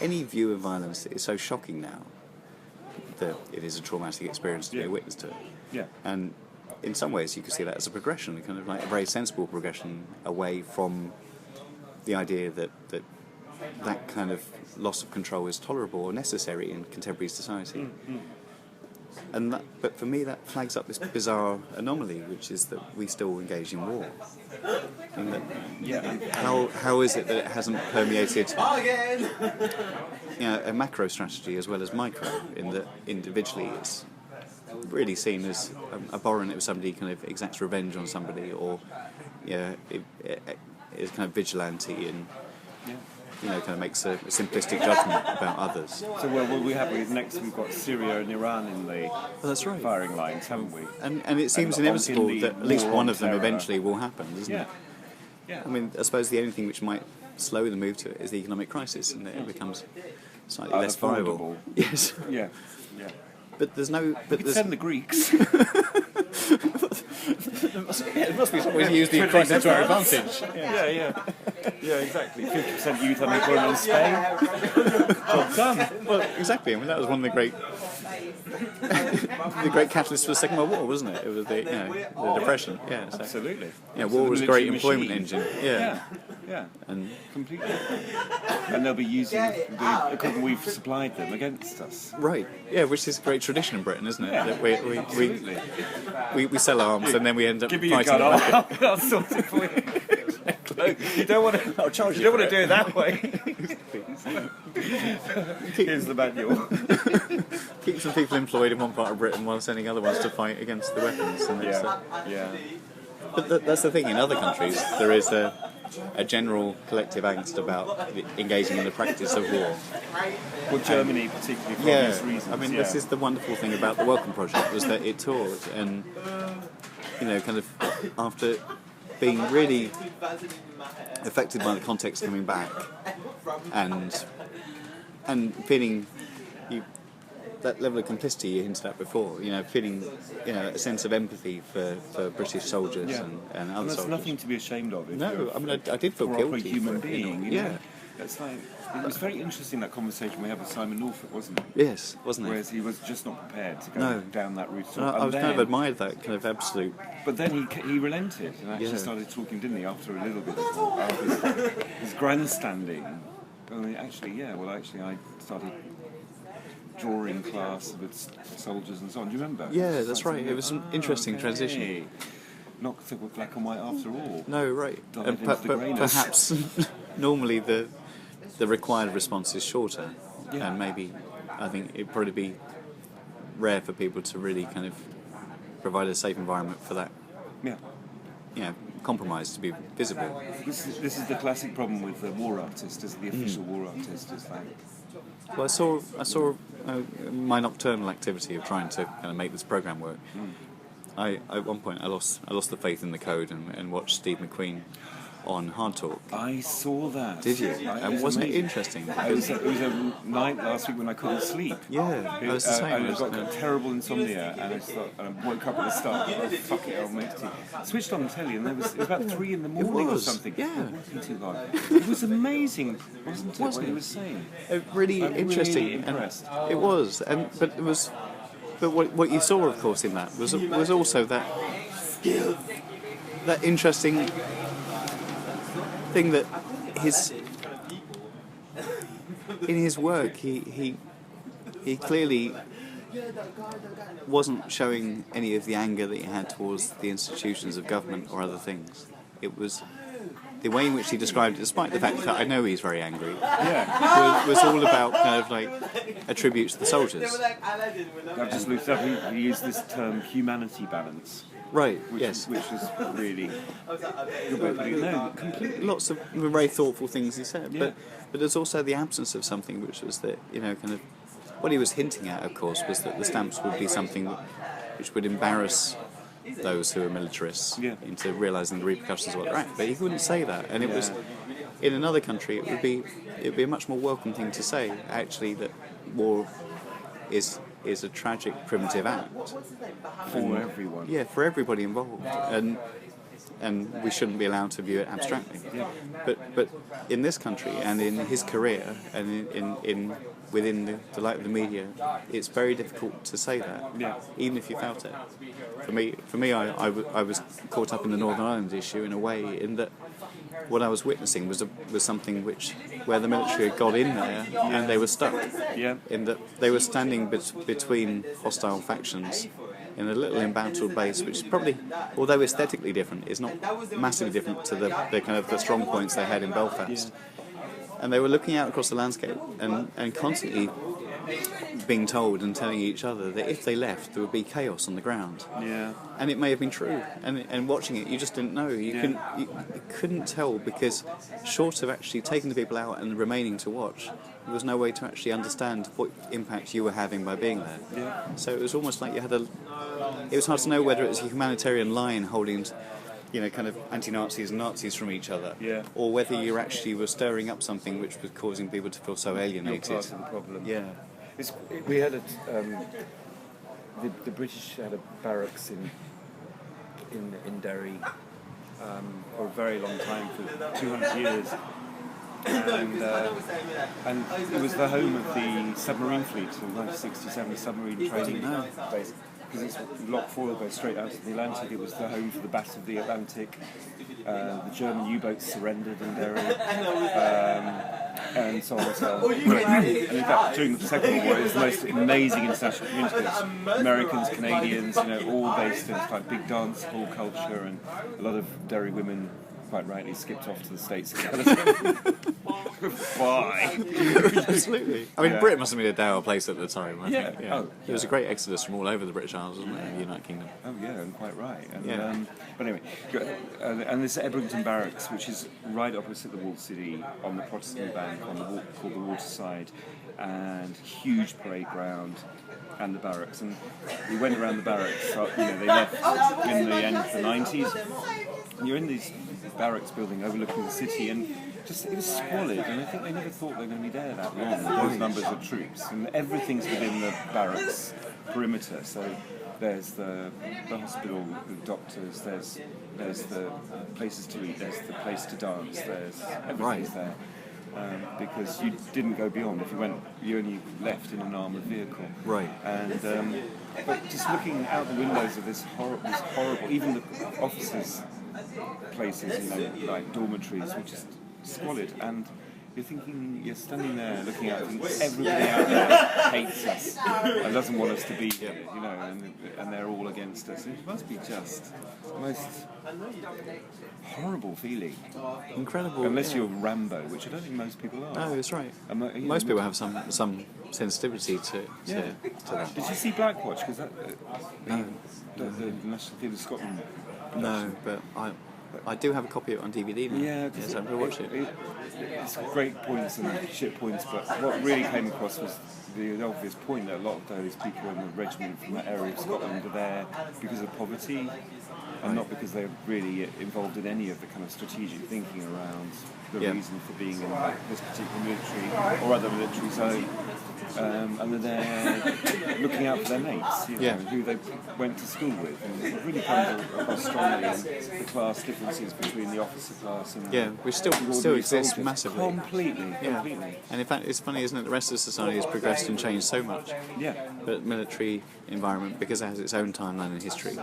any view of violence is so shocking now that it is a traumatic experience to be a witness to it. Yeah. And in some ways, you could see that as a progression, kind of like a very sensible progression away from the idea that kind of loss of control is tolerable or necessary in contemporary society. And but for me, that flags up this bizarre anomaly, which is that we still engage in war. And that, how is it that it hasn't permeated a macro strategy as well as micro, in that individually it's really seen as abhorrent if somebody kind of exacts revenge on somebody, or is kind of vigilante and kind of makes a simplistic judgment about others. So next we've got Syria and Iran in the firing lines, haven't we? And it seems inevitable that at least one of them eventually will happen, doesn't it? Yeah. I mean, I suppose the only thing which might slow the move to it is the economic crisis, and it becomes slightly less viable. Yes. Yeah. But there's no. But we could send the Greeks. There must be some way to use the crisis to our advantage. Yeah, exactly. 50% youth unemployment in Spain. Job done. Well, exactly. I mean, that was one of the great catalysts for the Second World War, wasn't it? It was the Depression. Yeah, so, absolutely. Yeah, war was a great employment engine. Yeah, and completely. And they'll be using the equipment we've supplied them against us. Right. Yeah, which is a great tradition in Britain, isn't it? Yeah, that we sell arms and then we end up fighting. Give me your gun. I'll sort it for you. You don't want to do it that way. Here's the manual. keep some people employed in one part of Britain while sending other ones to fight against the weapons. And But that's the thing. In other countries, there is a general collective angst about engaging in the practice of war. Well, Germany particularly for obvious reasons. I mean, this is the wonderful thing about the Welcome Project, was that it taught, and kind of after being really affected by the context coming back, and feeling that level of complicity you hinted at before, feeling a sense of empathy for British soldiers and other soldiers. That's nothing to be ashamed of. No, I mean, I did feel guilty. A human being, yeah. It's like, it was very interesting, that conversation we had with Simon Norfolk, wasn't it? Yes, wasn't it? Whereas he was just not prepared to go down that route. I was kind of admired that kind of absolute... But then he relented and actually started talking, didn't he, after a little bit of his grandstanding. Actually, I started drawing class with soldiers and so on. Do you remember? Yeah, that's right. It was an interesting transition. Not black and white after all. No, right. But perhaps normally the required response is shorter, and maybe I think it'd probably be rare for people to really kind of provide a safe environment for that. Yeah. Compromise to be visible. This is the classic problem with the war artist, as the official war artist, is like. Well, I saw my nocturnal activity of trying to kind of make this program work. At one point I lost the faith in the code and watched Steve McQueen on Hard Talk. I saw that. Did you? And wasn't it interesting? It was a night last week when I couldn't sleep. Yeah, it was the same. I got terrible insomnia, and I woke up at the start. Oh, fuck it, I'll make it. Switched on the telly, and it was about 3 in the morning or something. Yeah. Too long. It was amazing, wasn't it? What he was saying. Really interesting. Really impressed. It was, but it was. But what you saw, of course, in that was also that interesting thing that in his work he clearly wasn't showing any of the anger that he had towards the institutions of government or other things. It was the way in which he described it, despite the fact that I know he's very angry, was all about kind of like a tribute to the soldiers. I've just looked up, he used this term humanity balance. Right, which is really... completely. Lots of very thoughtful things he said, but there's also the absence of something which was that, kind of... What he was hinting at, of course, was that the stamps would be something which would embarrass those who are militarists into realising the repercussions of what they're at. But he wouldn't say that, and it was... In another country, it would be a much more welcome thing to say, actually, that war is a tragic, primitive act. For everyone. Yeah, for everybody involved. And we shouldn't be allowed to view it abstractly. Yeah. But in this country and in his career and in within the light of the media, it's very difficult to say that, even if you felt it. For me, I was caught up in the Northern Ireland issue in a way, in that what I was witnessing was something where the military had got in there and they were stuck. Yeah. In that they were standing between hostile factions in a little embattled base, which is probably, although aesthetically different, is not massively different to the kind of the strong points they had in Belfast. And they were looking out across the landscape and constantly being told and telling each other that if they left, there would be chaos on the ground. Yeah. And it may have been true. And watching it, you just didn't know. You couldn't tell, because short of actually taking the people out and remaining to watch, there was no way to actually understand what impact you were having by being there. Yeah. So it was almost like you had it was hard to know whether it was a humanitarian line holding, kind of anti-Nazis and Nazis from each other, or whether you actually were stirring up something which was causing people to feel so alienated. You're part of the problem. Yeah. We had the British had a barracks in Derry for a very long time, for 200 years, and it was the home of the submarine fleet, the 1967 submarine training base. Because it's Loch Foyle goes straight out to the Atlantic. It was the home for the Battle of the Atlantic. The German U-boats surrendered in Derry, and so on and so on. And in fact, during the Second World War, it was the most amazing international community. Americans, Canadians, all based in like big dance hall culture, and a lot of Derry women quite rightly skipped off to the States again. Bye. Absolutely. I mean, Britain must have been a dour place at the time. I think. Yeah. Oh, there was a great exodus from all over the British Isles, wasn't there, in the United Kingdom? Oh yeah, and quite right. And, Yeah. But anyway, and this Ebrington Barracks, which is right opposite the walled city on the Protestant bank on the called the Waterside, and huge parade ground. And the barracks, and we went around the barracks. They left in the end of the 90s. And you're in this barracks building overlooking the city, and it was squalid. And I think they never thought they were going to be there that long with those numbers of troops. And everything's within the barracks perimeter. So there's the hospital, the doctors. There's the places to eat. There's the place to dance. There's everything's there. Because you didn't go beyond. If you went, you only left in an armoured vehicle. Right. And but just looking out the windows of this horrible, even the officers' places, like dormitories, which is squalid. And you're thinking, you're standing there looking out, and everybody out there hates us and doesn't want us to be here, and they're all against us. It must be just the most horrible feeling. Incredible. Unless you're Rambo, which I don't think most people are. No, that's right. Most people have some sensitivity to that. Did you see Blackwatch? Because No. The National Theatre of Scotland. No, but I do have a copy of it on DVD now. Yeah, yes, I'm going to watch it. It's great points and shit points, but what really came across was the obvious point that a lot of those people in the regiment from that area of Scotland are there because of poverty, and not because they're really involved in any of the kind of strategic thinking around the reason for being in this particular military or other military zone. And they're there looking out for their mates, who they went to school with. And it really comes across strongly in the class differences between the officer class and which still exists massively. Completely. And in fact, it's funny, isn't it? The rest of society has progressed and changed so much. Yeah. But military environment, because it has its own timeline in history,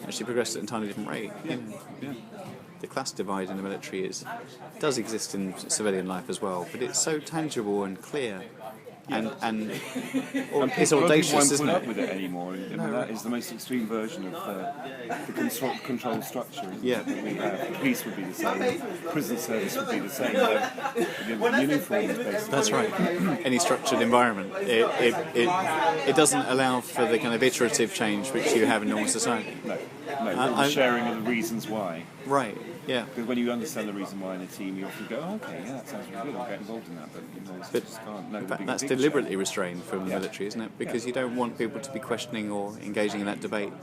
actually progressed at an entirely different rate. The class divide in the military does exist in civilian life as well, but it's so tangible and clear. And it's audacious, isn't it? Won't put up it? with it anymore. I mean, that is the most extreme version of the control structure that we have. The police would be the same, prison service would be the same. The uniforms, basically. That's right. Any structured environment, it doesn't allow for the kind of iterative change which you have in normal society. No, the sharing of the reasons why. Right. Yeah. Because when you understand the reason why in a team, you often go, okay, that sounds really good, I'll get involved in that, but you just can't know. In fact, that's deliberately restrained from the military, isn't it? Because you don't want people to be questioning or engaging in that debate.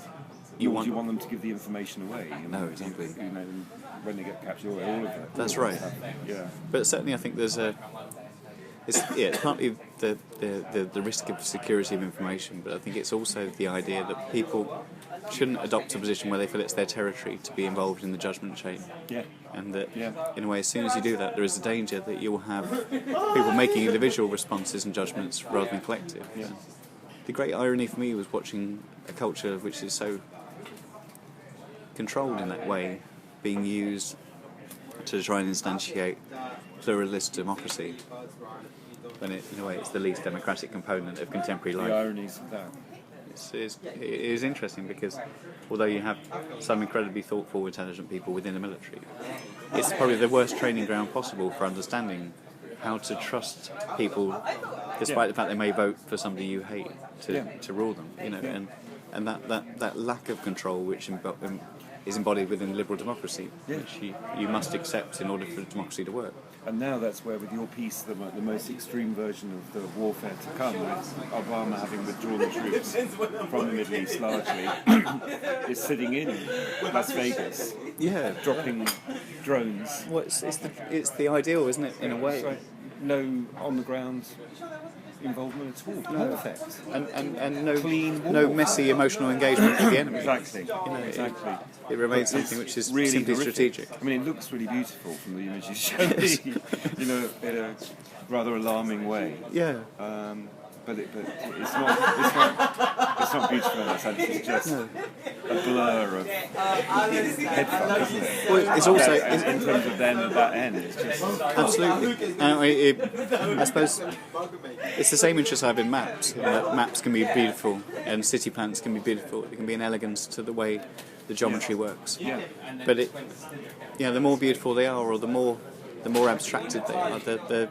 You want them to give the information away. No, exactly. When they get captured, all of it. That's right. Yeah. But certainly, I think there's it's partly the risk of security of information, but I think it's also the idea that people shouldn't adopt a position where they feel it's their territory to be involved in the judgment chain. Yeah. And that, in a way, as soon as you do that, there is a danger that you'll have people making individual responses and judgments rather than collective. Yeah. The great irony for me was watching a culture which is so controlled in that way being used to try and instantiate pluralist democracy, when in a way it's the least democratic component of contemporary life. The ironies of that. It is interesting because although you have some incredibly thoughtful, intelligent people within the military, it's probably the worst training ground possible for understanding how to trust people, despite the fact they may vote for somebody you hate to rule them. And that lack of control, which is embodied within liberal democracy, which you must accept in order for democracy to work. And now that's where, with your piece, the most extreme version of the warfare to come, with Obama having withdrawn the troops from the Middle East largely, is sitting in Las Vegas, dropping drones. Well, it's the ideal, isn't it, in a way? Right. No on-the-ground involvement at all. Perfect. And no clean war. no messy emotional engagement with the enemy. Exactly. Exactly. It remains something which is really simply horrific. strategic. I mean, it looks really beautiful from the images shown me, in a rather alarming way. Yeah. But it's not beautiful in that sense. It's just a blur of headfuck, isn't it? Well, it's also in terms of then at that end. It's just absolutely. I suppose it's the same interest I have in maps. Maps can be beautiful, and city plans can be beautiful. There can be an elegance to the way the geometry works. Yeah. But the more beautiful they are, or the more abstracted they are,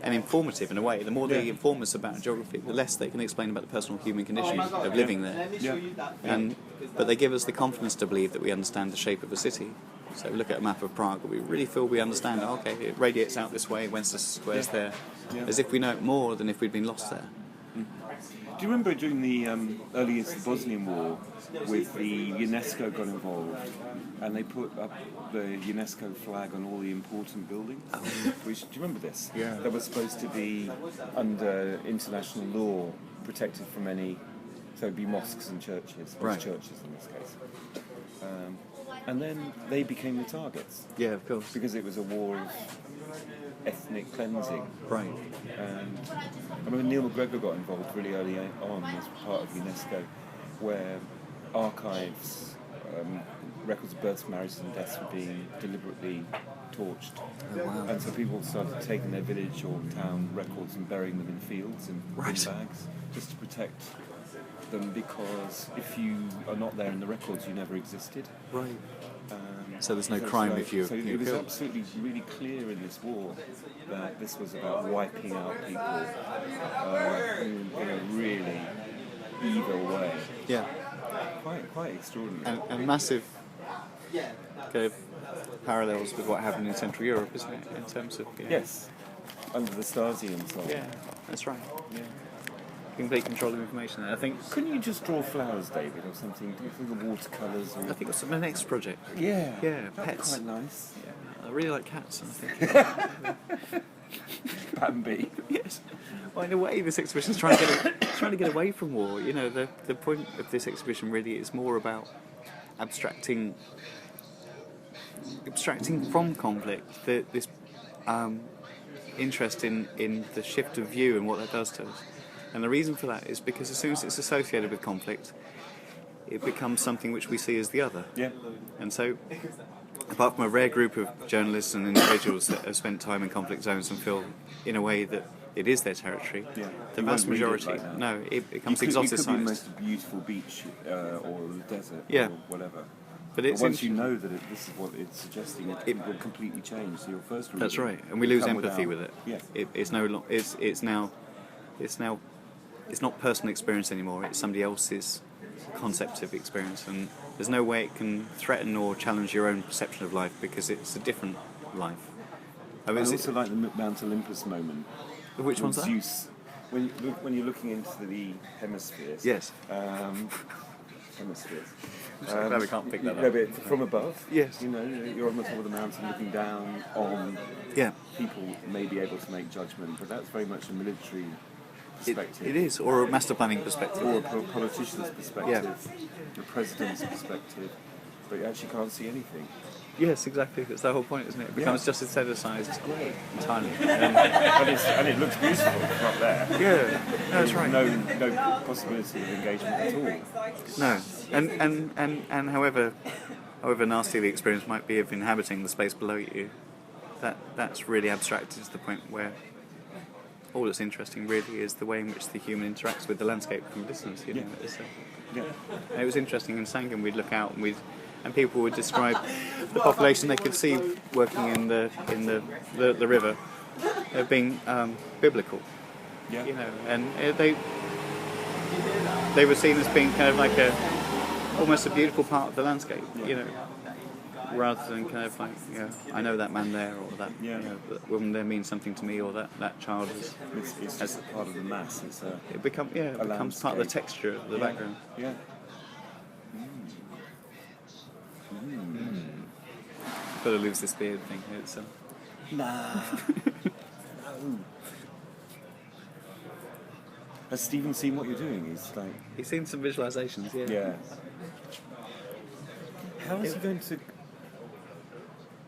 and informative in a way. The more they inform us about geography, the less they can explain about the personal human condition of living there. Yeah. But they give us the confidence to believe that we understand the shape of a city. So we look at a map of Prague, we really feel we understand, okay, it radiates out this way, Wenceslas Square's there, as if we know it more than if we'd been lost there. Do you remember during the early years of the Bosnian War, with the UNESCO got involved, and they put up the UNESCO flag on all the important buildings? Do you remember this? Yeah. That was supposed to be under international law, protected from any, so it'd be mosques and churches, Right. churches in this case. And then they became the targets. Yeah, of course. Because it was a war of ethnic cleansing. Right. And I remember Neil McGregor got involved really early on as part of UNESCO, where archives, records of births, marriages and deaths were being deliberately torched. Oh, wow. And so people started taking their village or town records and burying them in fields in Right. bags, just to protect them, because if you are not there in the records, you never existed. Right. So there's no crime if you're So it you're was killed. absolutely really clear in this war that this was about wiping out people in a really evil way. Yeah. Quite extraordinary. And massive kind of parallels with what happened in Central Europe, isn't it? In terms of Yes, under the Stasi and so on. Yeah, that's right. Yeah. Complete control of information. I think Couldn't you just draw flowers, David, or something? Do you think the watercolours? Or... I think it's my next project. Yeah. Yeah, That'd be pets. quite nice. I really like cats. And I think Bambi. yes. Well, in a way, this exhibition is trying to get away from war. You know, the point of this exhibition really is more about abstracting from conflict. This interest in the shift of view and what that does to us. And the reason for that is because as soon as it's associated with conflict, it becomes something which we see as the other. Yeah. And so, apart from a rare group of journalists and individuals that have spent time in conflict zones and feel, in a way, that it is their territory, the You vast won't read it majority, like that. no, it becomes You could be the exoticized. most beautiful beach or the desert Yeah. or whatever. But But it's once you know that this is what it's suggesting, it will completely change. So your first reading That's right, and we lose will come empathy without- with it. Yeah. It's not personal experience anymore. It's somebody else's concept of experience, and there's no way it can threaten or challenge your own perception of life because it's a different life. I mean, I also like the Mount Olympus moment. which one's that? Zeus, when you're looking into the hemispheres. Yes. Hemispheres. glad we can't pick that No, up. but from above. Yes. You know, you're on the top of the mountain looking down on Yeah, people may be able to make judgment, but that's very much a military perspective. it is, or a master planning perspective. Or a politician's perspective, the president's perspective, but you actually can't see anything. Yes, exactly. That's the whole point, isn't it? It becomes just aestheticized entirely. And it looks beautiful, it's not there. Yeah, no, that's right. No possibility of engagement at all. No, and however nasty the experience might be of inhabiting the space below you, that's really abstracted to the point where all that's interesting really is the way in which the human interacts with the landscape from a distance. You know, Yeah. and it was interesting in Sangam. We'd look out and people would describe the population they could see working in the river as being biblical. Yeah. You know, and they were seen as being kind of like almost a beautiful part of the landscape. You know, rather than kind of like, I know that man there, or that, that woman there means something to me, or that child is. It's just a part of the mass. It's It becomes part of the landscape. texture of the background. Yeah. Got to lose this beard thing. It's Nah. No. Has Stephen seen what you're doing? He's like, he's seen some visualizations. yeah. How is he going to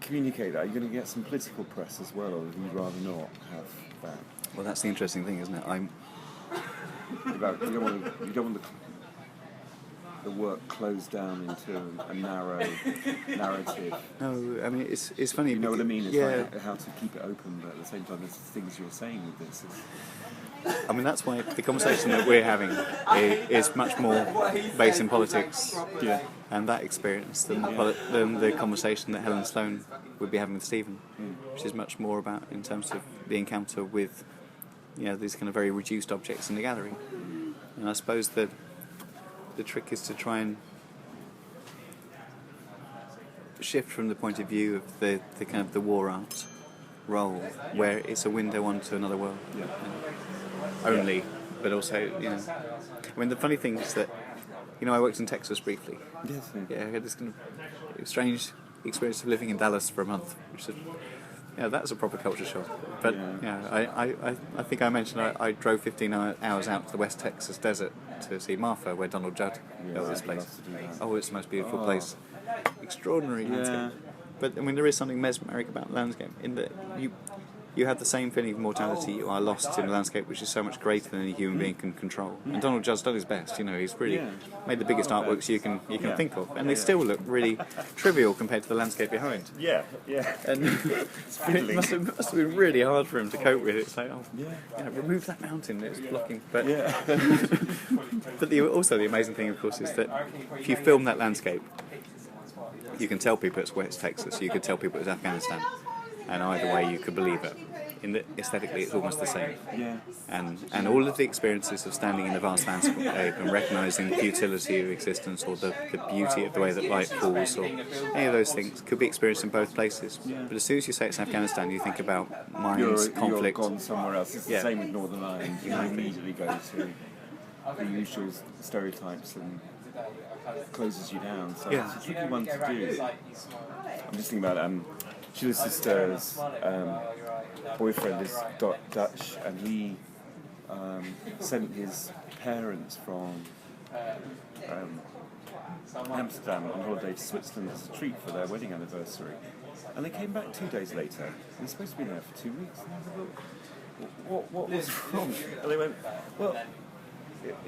communicate that? Are you going to get some political press as well, or would you rather not have that? Well, that's the interesting thing, isn't it? You don't want the the work closed down into a narrow narrative. No, I mean it's funny. You know what I mean? It's yeah. like how to keep it open, but at the same time, there's things you're saying with this. I mean, that's why the conversation that we're having is much more based in politics and that experience than the conversation that Helen Sloane would be having with Stephen, which is much more about in terms of the encounter with these kind of very reduced objects in the gallery. And I suppose the trick is to try and shift from the point of view of the kind of the war art role, where it's a window onto another world. Only, but also, I mean, the funny thing is that, I worked in Texas briefly. Yes. Yeah, I had this kind of strange experience of living in Dallas for a month, which is, that's a proper culture shock. But, I think I mentioned I drove 15 hours out to the West Texas desert to see Marfa, where Donald Judd built this place. Oh, it's the most beautiful place. Extraordinary landscape. But, I mean, there is something mesmeric about the landscape, in that you have the same feeling of mortality. You are lost in a landscape which is so much greater than any human being can control. And Donald Judd's done his best. He's really made the biggest artworks you can think of, and they still look really trivial compared to the landscape behind. Yeah. And it must have been really hard for him to cope with it. It's like, remove that mountain that's blocking. But but also the amazing thing, of course, is that if you film that landscape, you can tell people it's West Texas. You could tell people it's Afghanistan. And either way, you could believe it. Aesthetically, it's almost the same. Yeah. And all of the experiences of standing in the vast landscape and recognising the futility of existence, or the beauty of the way that light falls, or any of those things could be experienced in both places. Yeah. But as soon as you say it's Afghanistan, you think about mines, conflict. You're gone somewhere else. It's the same with Northern Ireland. You immediately go to the usual stereotypes and closes you down. So it's a tricky one to do. I'm just thinking about Sheila's sister's boyfriend is Dutch, and he sent his parents from Amsterdam on holiday to Switzerland as a treat for their wedding anniversary. And they came back 2 days later, and they're supposed to be there for 2 weeks. And I said, what was wrong? And they went, well,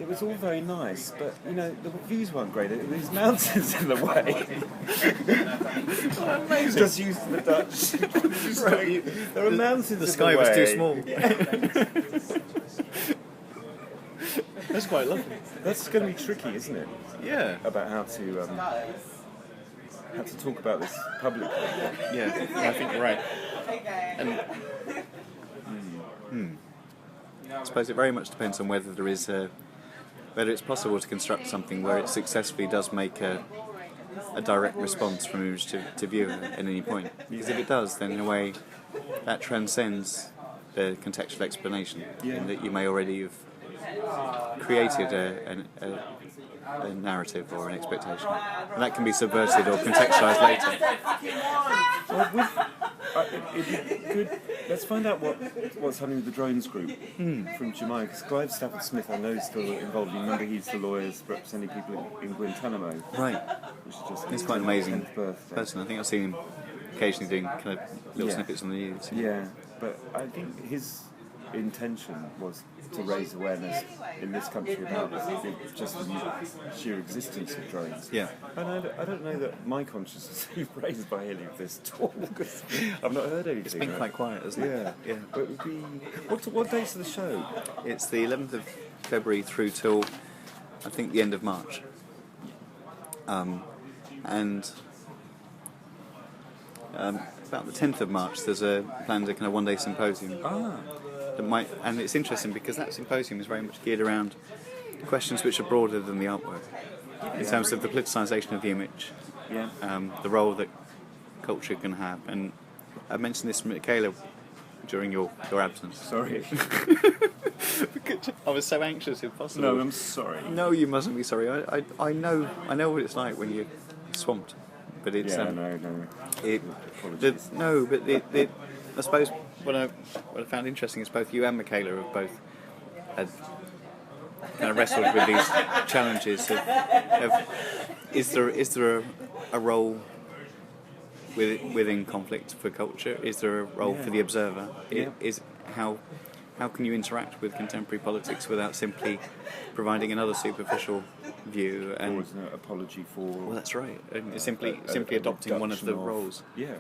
it was all very nice, but the views weren't great. There were these mountains in the way. Just used to the Dutch. Right. There were mountains in the way. The sky was too small. That's quite lovely. That's going to be tricky, isn't it? Yeah. About how to talk about this publicly. Yeah, I think you're right. And I suppose it very much depends on whether there is whether it's possible to construct something where it successfully does make a direct response from image to viewer at any point. Because if it does, then in a way that transcends the contextual explanation, in that you may already have created a narrative or an expectation, and that can be subverted or contextualised later. Well, it'd be good. Let's find out what's happening with the drones group from Jamaica. Because Clive Stafford Smith, I know, is still involved. You remember, he's the lawyers representing people in Guantanamo. Right. Which is just he's quite an amazing 10th birthday. person. I think I've seen him occasionally doing kind of little snippets on the news. Yeah, but I think his intention was to raise awareness in this country about just the sheer existence of drones. Yeah. And I don't know that my consciousness is raised by any of this talk, because I've not heard anything. It's been quite quiet, hasn't it? Yeah. But it would be... What date's of the show? It's the 11th of February through till, I think, the end of March. And about the 10th of March, there's a planned kind of one-day symposium. And it's interesting because that symposium is very much geared around questions which are broader than the artwork, in terms of the politicisation of the image, the role that culture can have. And I mentioned this to Michaela during your absence. Sorry. I was so anxious, if possible. No, I'm sorry. No, you mustn't be sorry. I know what it's like when you're swamped. But it's I suppose what I found interesting is both you and Michaela have both had kind of wrestled with these challenges. Is there a role within conflict for culture? Is there a role for the observer? How can you interact with contemporary politics without simply providing another superficial view, and or as an apology for. Well, that's right. And it's simply adopting one of the roles. Yeah,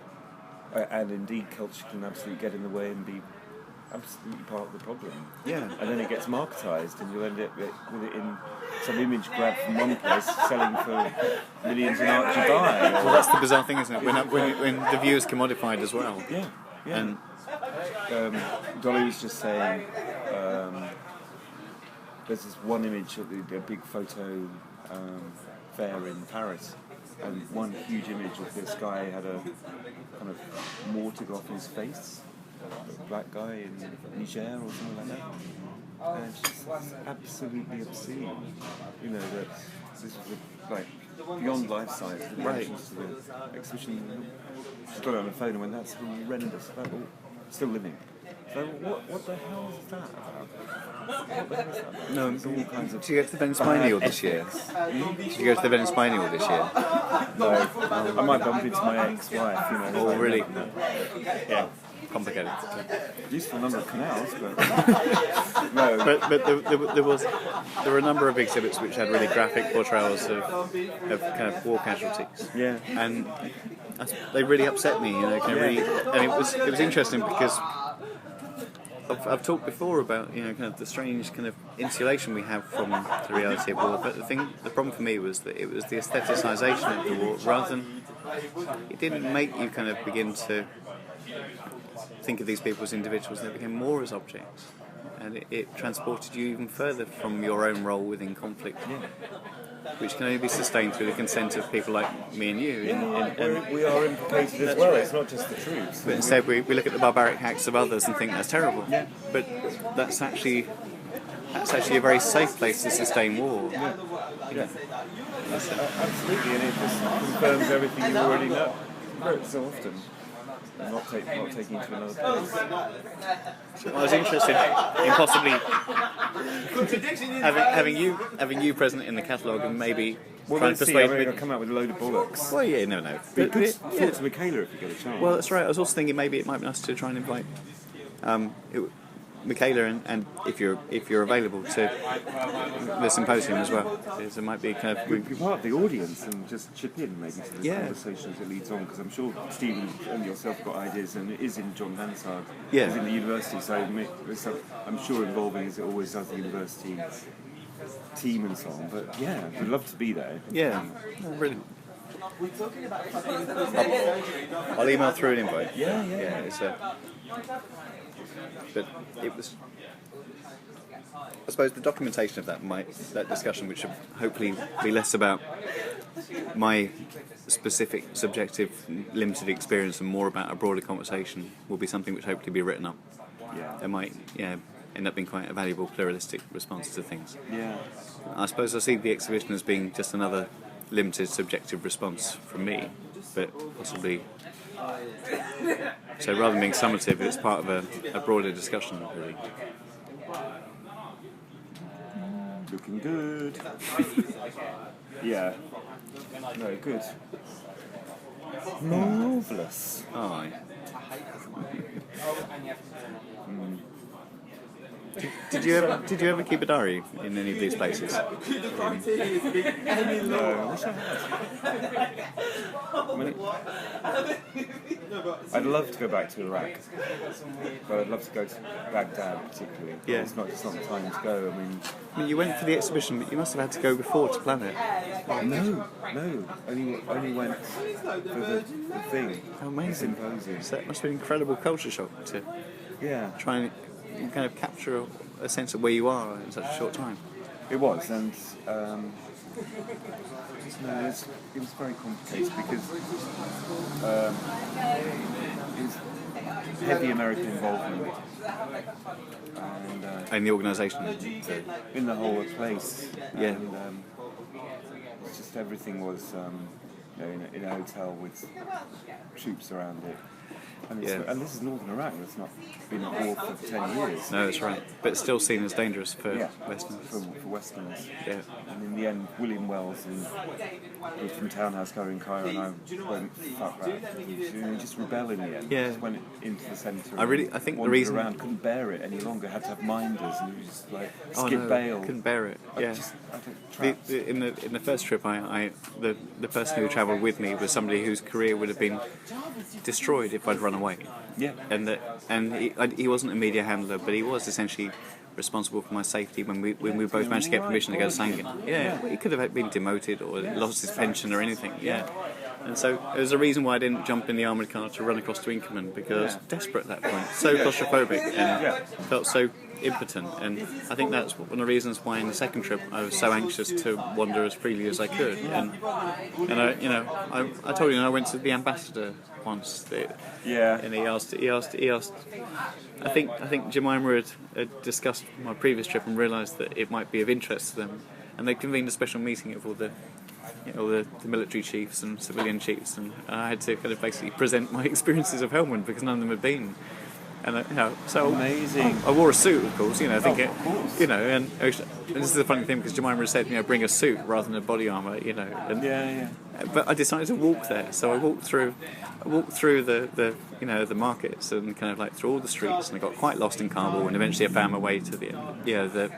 and indeed, culture can absolutely get in the way and be absolutely part of the problem. Yeah. And then it gets marketised, and you end up with it in some image grabbed from one place, selling for millions in art Dubai. Well, that's the bizarre thing, isn't it? When the view is commodified as well. Yeah. And Dolly was just saying, there's this one image at the big photo fair in Paris, and one huge image of this guy had a kind of mortar off his face, a black guy in Niger or something like that. And it's just absolutely obscene, you know, that this was like beyond life size. Right. To the exhibition, she got it on the phone and went, "That's horrendous." Still living. So what the hell is that about? What the hell is that about? no, All kinds of did you go to the Venice Biennial this year? Did you go to the Venice Biennial this year? No, I might bump into my ex-wife, you know. Oh, so really? Yeah, complicated. Useful number of canals, but no. But there were a number of exhibits which had really graphic portrayals of kind of war casualties. Yeah. And they really upset me, you know. And it was interesting because I've talked before about, you know, kind of the strange kind of insulation we have from the reality of war. But the problem for me was that it was the aestheticisation of the war, rather than it didn't make you kind of begin to think of these people as individuals. They became more as objects, and it transported you even further from your own role within conflict. Yeah. Which can only be sustained through the consent of people like me and you. We are implicated as well, it's not just the troops. But instead we look at the barbaric acts of others and think that's terrible. Yeah. But that's actually a very safe place to sustain war. Yeah. Absolutely, and it just confirms everything you already know. So often. Not taking it to another place. Well, I was interested in possibly having you present in the catalogue and maybe trying to persuade me. I'll come out with a load of bollocks. Well, yeah, no. But talk to Michaela if you get a chance. Well, that's right. I was also thinking maybe it might be nice to try and invite Michaela and if you're available to the symposium as well. There might be kind of be part of the audience and just chip in maybe to the conversation as it leads on, because I'm sure Stephen and yourself have got ideas, and it is in John Hansard. Yeah. It's in the university, so I'm sure involving as it always does the university team and so on. But yeah, we'd love to be there. Yeah, brilliant. I'll email through an invite. Yeah. But it was, I suppose, the documentation of that discussion, which should hopefully be less about my specific, subjective, limited experience and more about a broader conversation, will be something which hopefully be written up. Yeah. It might, end up being quite a valuable, pluralistic response to things. Yeah. I suppose I see the exhibition as being just another limited, subjective response from me, but possibly. So rather than being summative, it's part of a broader discussion, really. Looking good. Yeah. No, good. Marvellous. Aye. Did you ever keep a diary in any of these places? No, I wish I had. I'd love to go back to Iraq, but I'd love to go to Baghdad particularly. Yeah. It's not the time to go. I mean, You went for the exhibition, but you must have had to go before to plan it. no. Only went for the thing. How amazing. The symposium. So that must have been an incredible culture shock to try and kind of capture a sense of where you are in such a short time. It was, and it was very complicated because it was heavy American involvement And the organisation. in the whole place. Yeah. And it's just everything was in a hotel with troops around it. And this is northern Iraq. It's not been at war for 10 years. No, that's right. But it's still seen as dangerous for Westerners. For Westerners. Yeah. And in the end, William Wells, who was from Townhouse Gallery in Cairo, and I went, fuck that. You just rebel in the end. Yeah. Just went into the centre. I think the reason around, couldn't bear it any longer. Had to have minders, and he was just like skip bail. Couldn't bear it. Yeah. In the first trip, the person who travelled with me was somebody whose career would have been destroyed if I'd run away. Yeah. And he wasn't a media handler, but he was essentially responsible for my safety when we both managed to get permission to go to Sangin. Yeah, he could have been demoted or lost his pension or anything. Yeah. And so there's a reason why I didn't jump in the armoured car to run across to Inkerman, because I was desperate at that point, so claustrophobic and felt so impotent. And I think that's one of the reasons why in the second trip I was so anxious to wander as freely as I could. And I told you, I went to the ambassador once. And he asked. I think Jemima had discussed my previous trip and realised that it might be of interest to them, and they convened a special meeting of all the military chiefs and civilian chiefs, and I had to kind of basically present my experiences of Helmand because none of them had been. And so amazing. I wore a suit, of course, thinking, of course. and this is the funny thing because Jemima said, bring a suit rather than a body armour, and but I decided to walk there, so I walked through the markets and kind of like through all the streets, and I got quite lost in Kabul, and eventually I found my way to the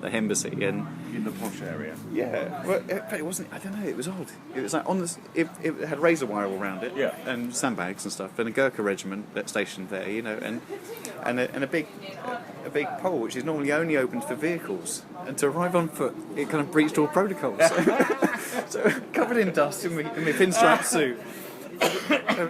embassy and in the posh area. Yeah, well, it wasn't. I don't know. It was odd. It was like on this. It had razor wire all around it, and sandbags and stuff, and a Gurkha regiment that's stationed there, and a big pole which is normally only opened for vehicles, and to arrive on foot, it kind of breached all protocols. So covered in dust in my pinstripe suit.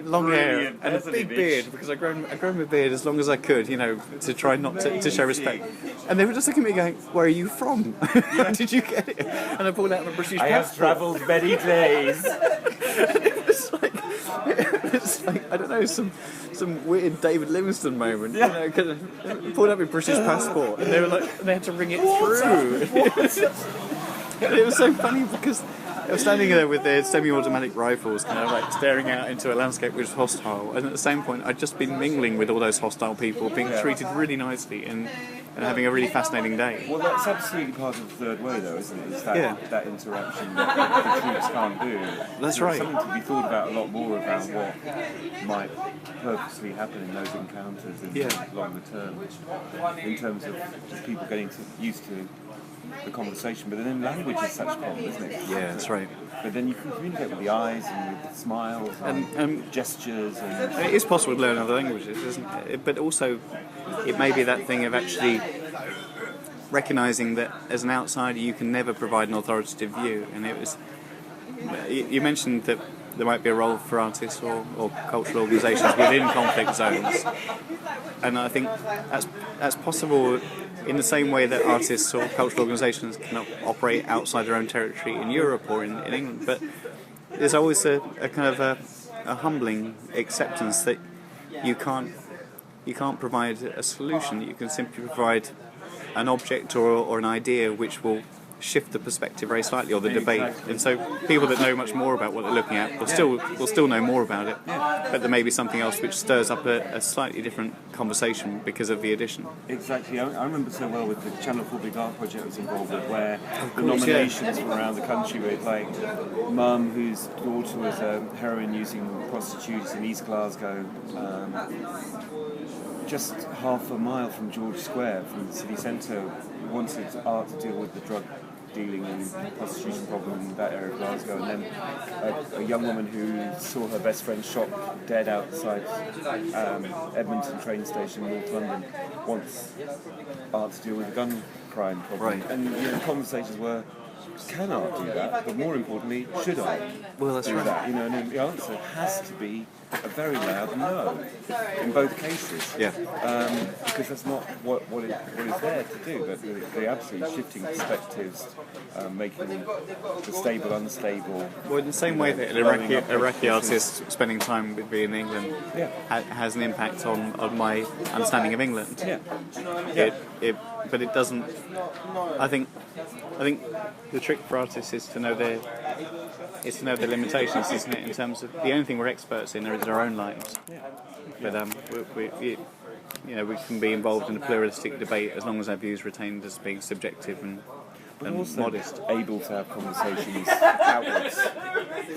Long hair and a big beard, because I'd grown my beard as long as I could, to try not to show respect. And they were just looking at me going, "Where are you from? How did you get it?" And I pulled out my British passport. I have travelled many days. It was like I don't know, some weird David Livingstone moment. Kind of pulled out my British passport, and they were like, they had to ring it through. And it was so funny because I was standing there with their semi-automatic rifles, kind of like staring out into a landscape which was hostile, and at the same point I'd just been mingling with all those hostile people, being treated really nicely and having a really fascinating day. Well, that's absolutely part of the third way, though, isn't it? It's that interaction that the troops can't do. That's right. Something to be thought about a lot more about what might purposely happen in those encounters in the longer term, in terms of just people getting used to the conversation, but then language is such a problem, isn't it? Yeah, that's right. But then you can communicate with the eyes and with the smiles and gestures. And it is possible to learn other languages, isn't it? But also, it may be that thing of actually recognising that as an outsider you can never provide an authoritative view. And it was, you mentioned that there might be a role for artists or cultural organisations within conflict zones, and I think that's possible in the same way that artists or cultural organisations can operate outside their own territory in Europe or in England. But there's always a kind of a humbling acceptance that you can't provide a solution. You can simply provide an object or an idea which will shift the perspective very slightly, or the debate. And so people that know much more about what they're looking at will still know more about it, but there may be something else which stirs up a slightly different conversation because of the addition. Exactly. I remember so well with the Channel 4 Big Art project I was involved with, where the nominations from around the country with like Mum, whose daughter was a heroin using prostitutes in East Glasgow, just half a mile from George Square, from the city centre, wanted art to deal with the drug dealing and prostitution problem in that area of Glasgow, and then a young woman who saw her best friend shot dead outside Edmonton train station, North London, wants art to deal with the gun crime problem. Right. And the conversations were, can art do that? But more importantly, should art do that? And the answer has to be a very loud no in both cases. Yeah. Because that's not what is there to do. But the absolute shifting perspectives, making the stable unstable. Well, in the same way that an Iraqi artist spending time with me in England has an impact on my understanding of England. Yeah. But it doesn't. I think the trick for artists is to know it's to know the limitations, isn't it? In terms of the only thing we're experts in is our own lives. But we can be involved in a pluralistic debate as long as our views retained as being subjective and also modest. Able to have conversations outwards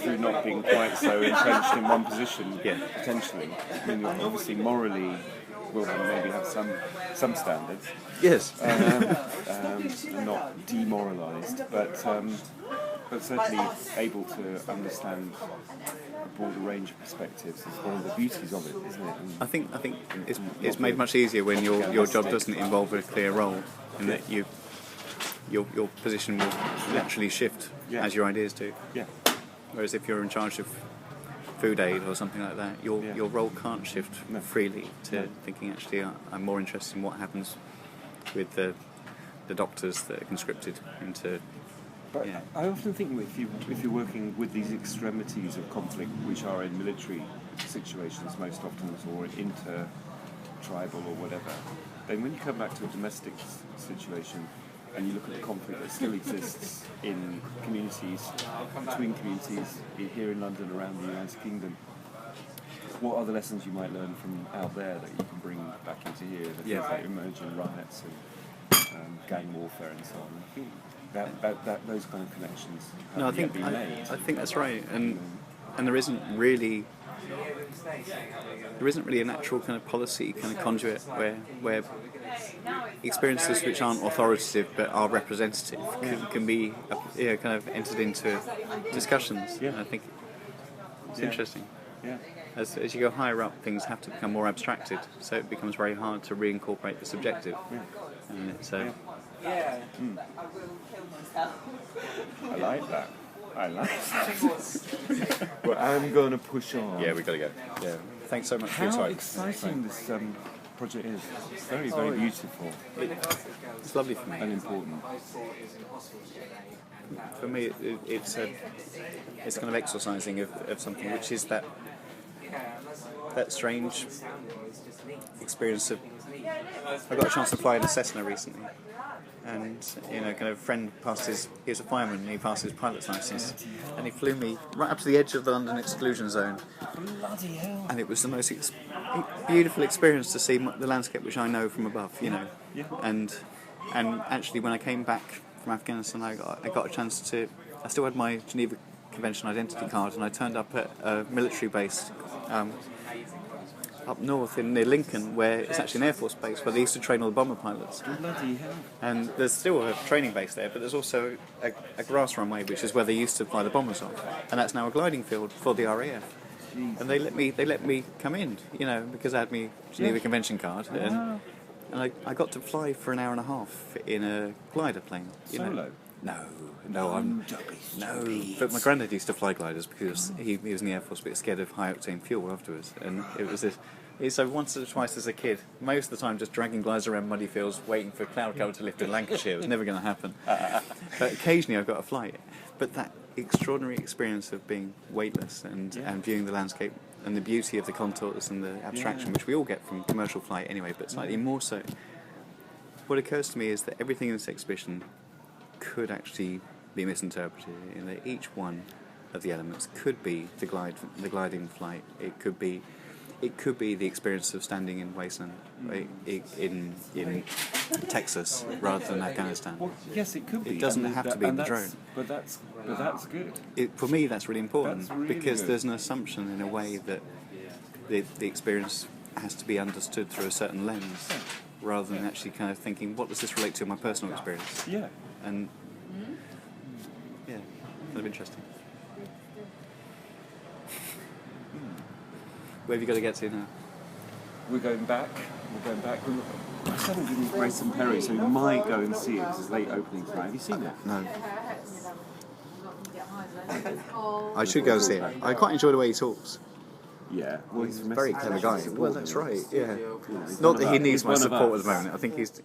through not being quite so entrenched in one position. Potentially. I mean, obviously, morally, we'll maybe have some standards. Yes. Not demoralised, but certainly able to understand a broader range of perspectives is one of the beauties of it, isn't it? And I think it's made much easier when your job doesn't involve a clear role, and that your position will naturally shift as your ideas do. Whereas if you're in charge of food aid or something like that, your role can't shift freely to thinking, actually, I'm more interested in what happens with the doctors that are conscripted into... But I often think if you're working with these extremities of conflict, which are in military situations most often, or inter-tribal or whatever, then when you come back to a domestic situation and you look at the conflict that still exists in communities, between communities, here in London, around the United Kingdom, what are the lessons you might learn from out there that you can bring back into here? The things like emerging riots and gang warfare and so on. I think that those kind of connections have been made. I think that's right, and there isn't really a natural kind of policy kind of conduit where experiences which aren't authoritative but are representative can be kind of entered into discussions. I think it's interesting. As you go higher up, things have to become more abstracted, so it becomes very hard to reincorporate the subjective. And it's, I like that. Well, I'm going to push on. Yeah, we've got to go. Yeah. Thanks so much for your time. How exciting this project is. It's very, very beautiful. It's lovely for me. And important. For me, it's kind of exorcising of something, which is that strange experience of... I got a chance to fly in a Cessna recently, and kind of a friend he was a fireman, and he passed his pilot's license, and he flew me right up to the edge of the London exclusion zone. Bloody hell! And it was the most beautiful experience to see the landscape which I know from above, And actually, when I came back from Afghanistan, I got a chance to... I still had my Geneva Convention identity card, and I turned up at a military base up north near Lincoln, where it's actually an Air Force base where they used to train all the bomber pilots. Bloody hell. And there's still a training base there, but there's also a grass runway, which is where they used to fly the bombers off, and that's now a gliding field for the RAF. Jeez. And they let me come in, because I had my Geneva Convention card, and I got to fly for an hour and a half in a glider plane. Solo? No, but my granddad used to fly gliders because he was in the Air Force, but he was scared of high octane fuel afterwards, and it was this. So once or twice as a kid, most of the time just dragging gliders around muddy fields, waiting for cloud cover to lift in Lancashire. It was never going to happen. But occasionally I got a flight. But that extraordinary experience of being weightless and viewing the landscape and the beauty of the contours and the abstraction, which we all get from commercial flight anyway, but slightly more so. What occurs to me is that everything in this exhibition could actually be misinterpreted, in that each one of the elements could be the gliding flight. It could be the experience of standing in wasteland in Texas rather than Afghanistan. Well, yes, it could be. It doesn't have to be the drone. But that's good. For me, that's really important, because good. There's an assumption in a way that the experience has to be understood through a certain lens, rather than actually kind of thinking, what does this relate to in my personal experience? Yeah. And kind of interesting. Where have you got to get to now? We're going back. I said I'm doing Grace and Perry, so we might go and see it. It's late opening tonight. Have you seen it? No. I should go and see it. I quite enjoy the way he talks. Yeah. Well, he's a very clever guy. Well, that's right. Yeah. He's Not that he needs my one of support us. at the moment. I think he's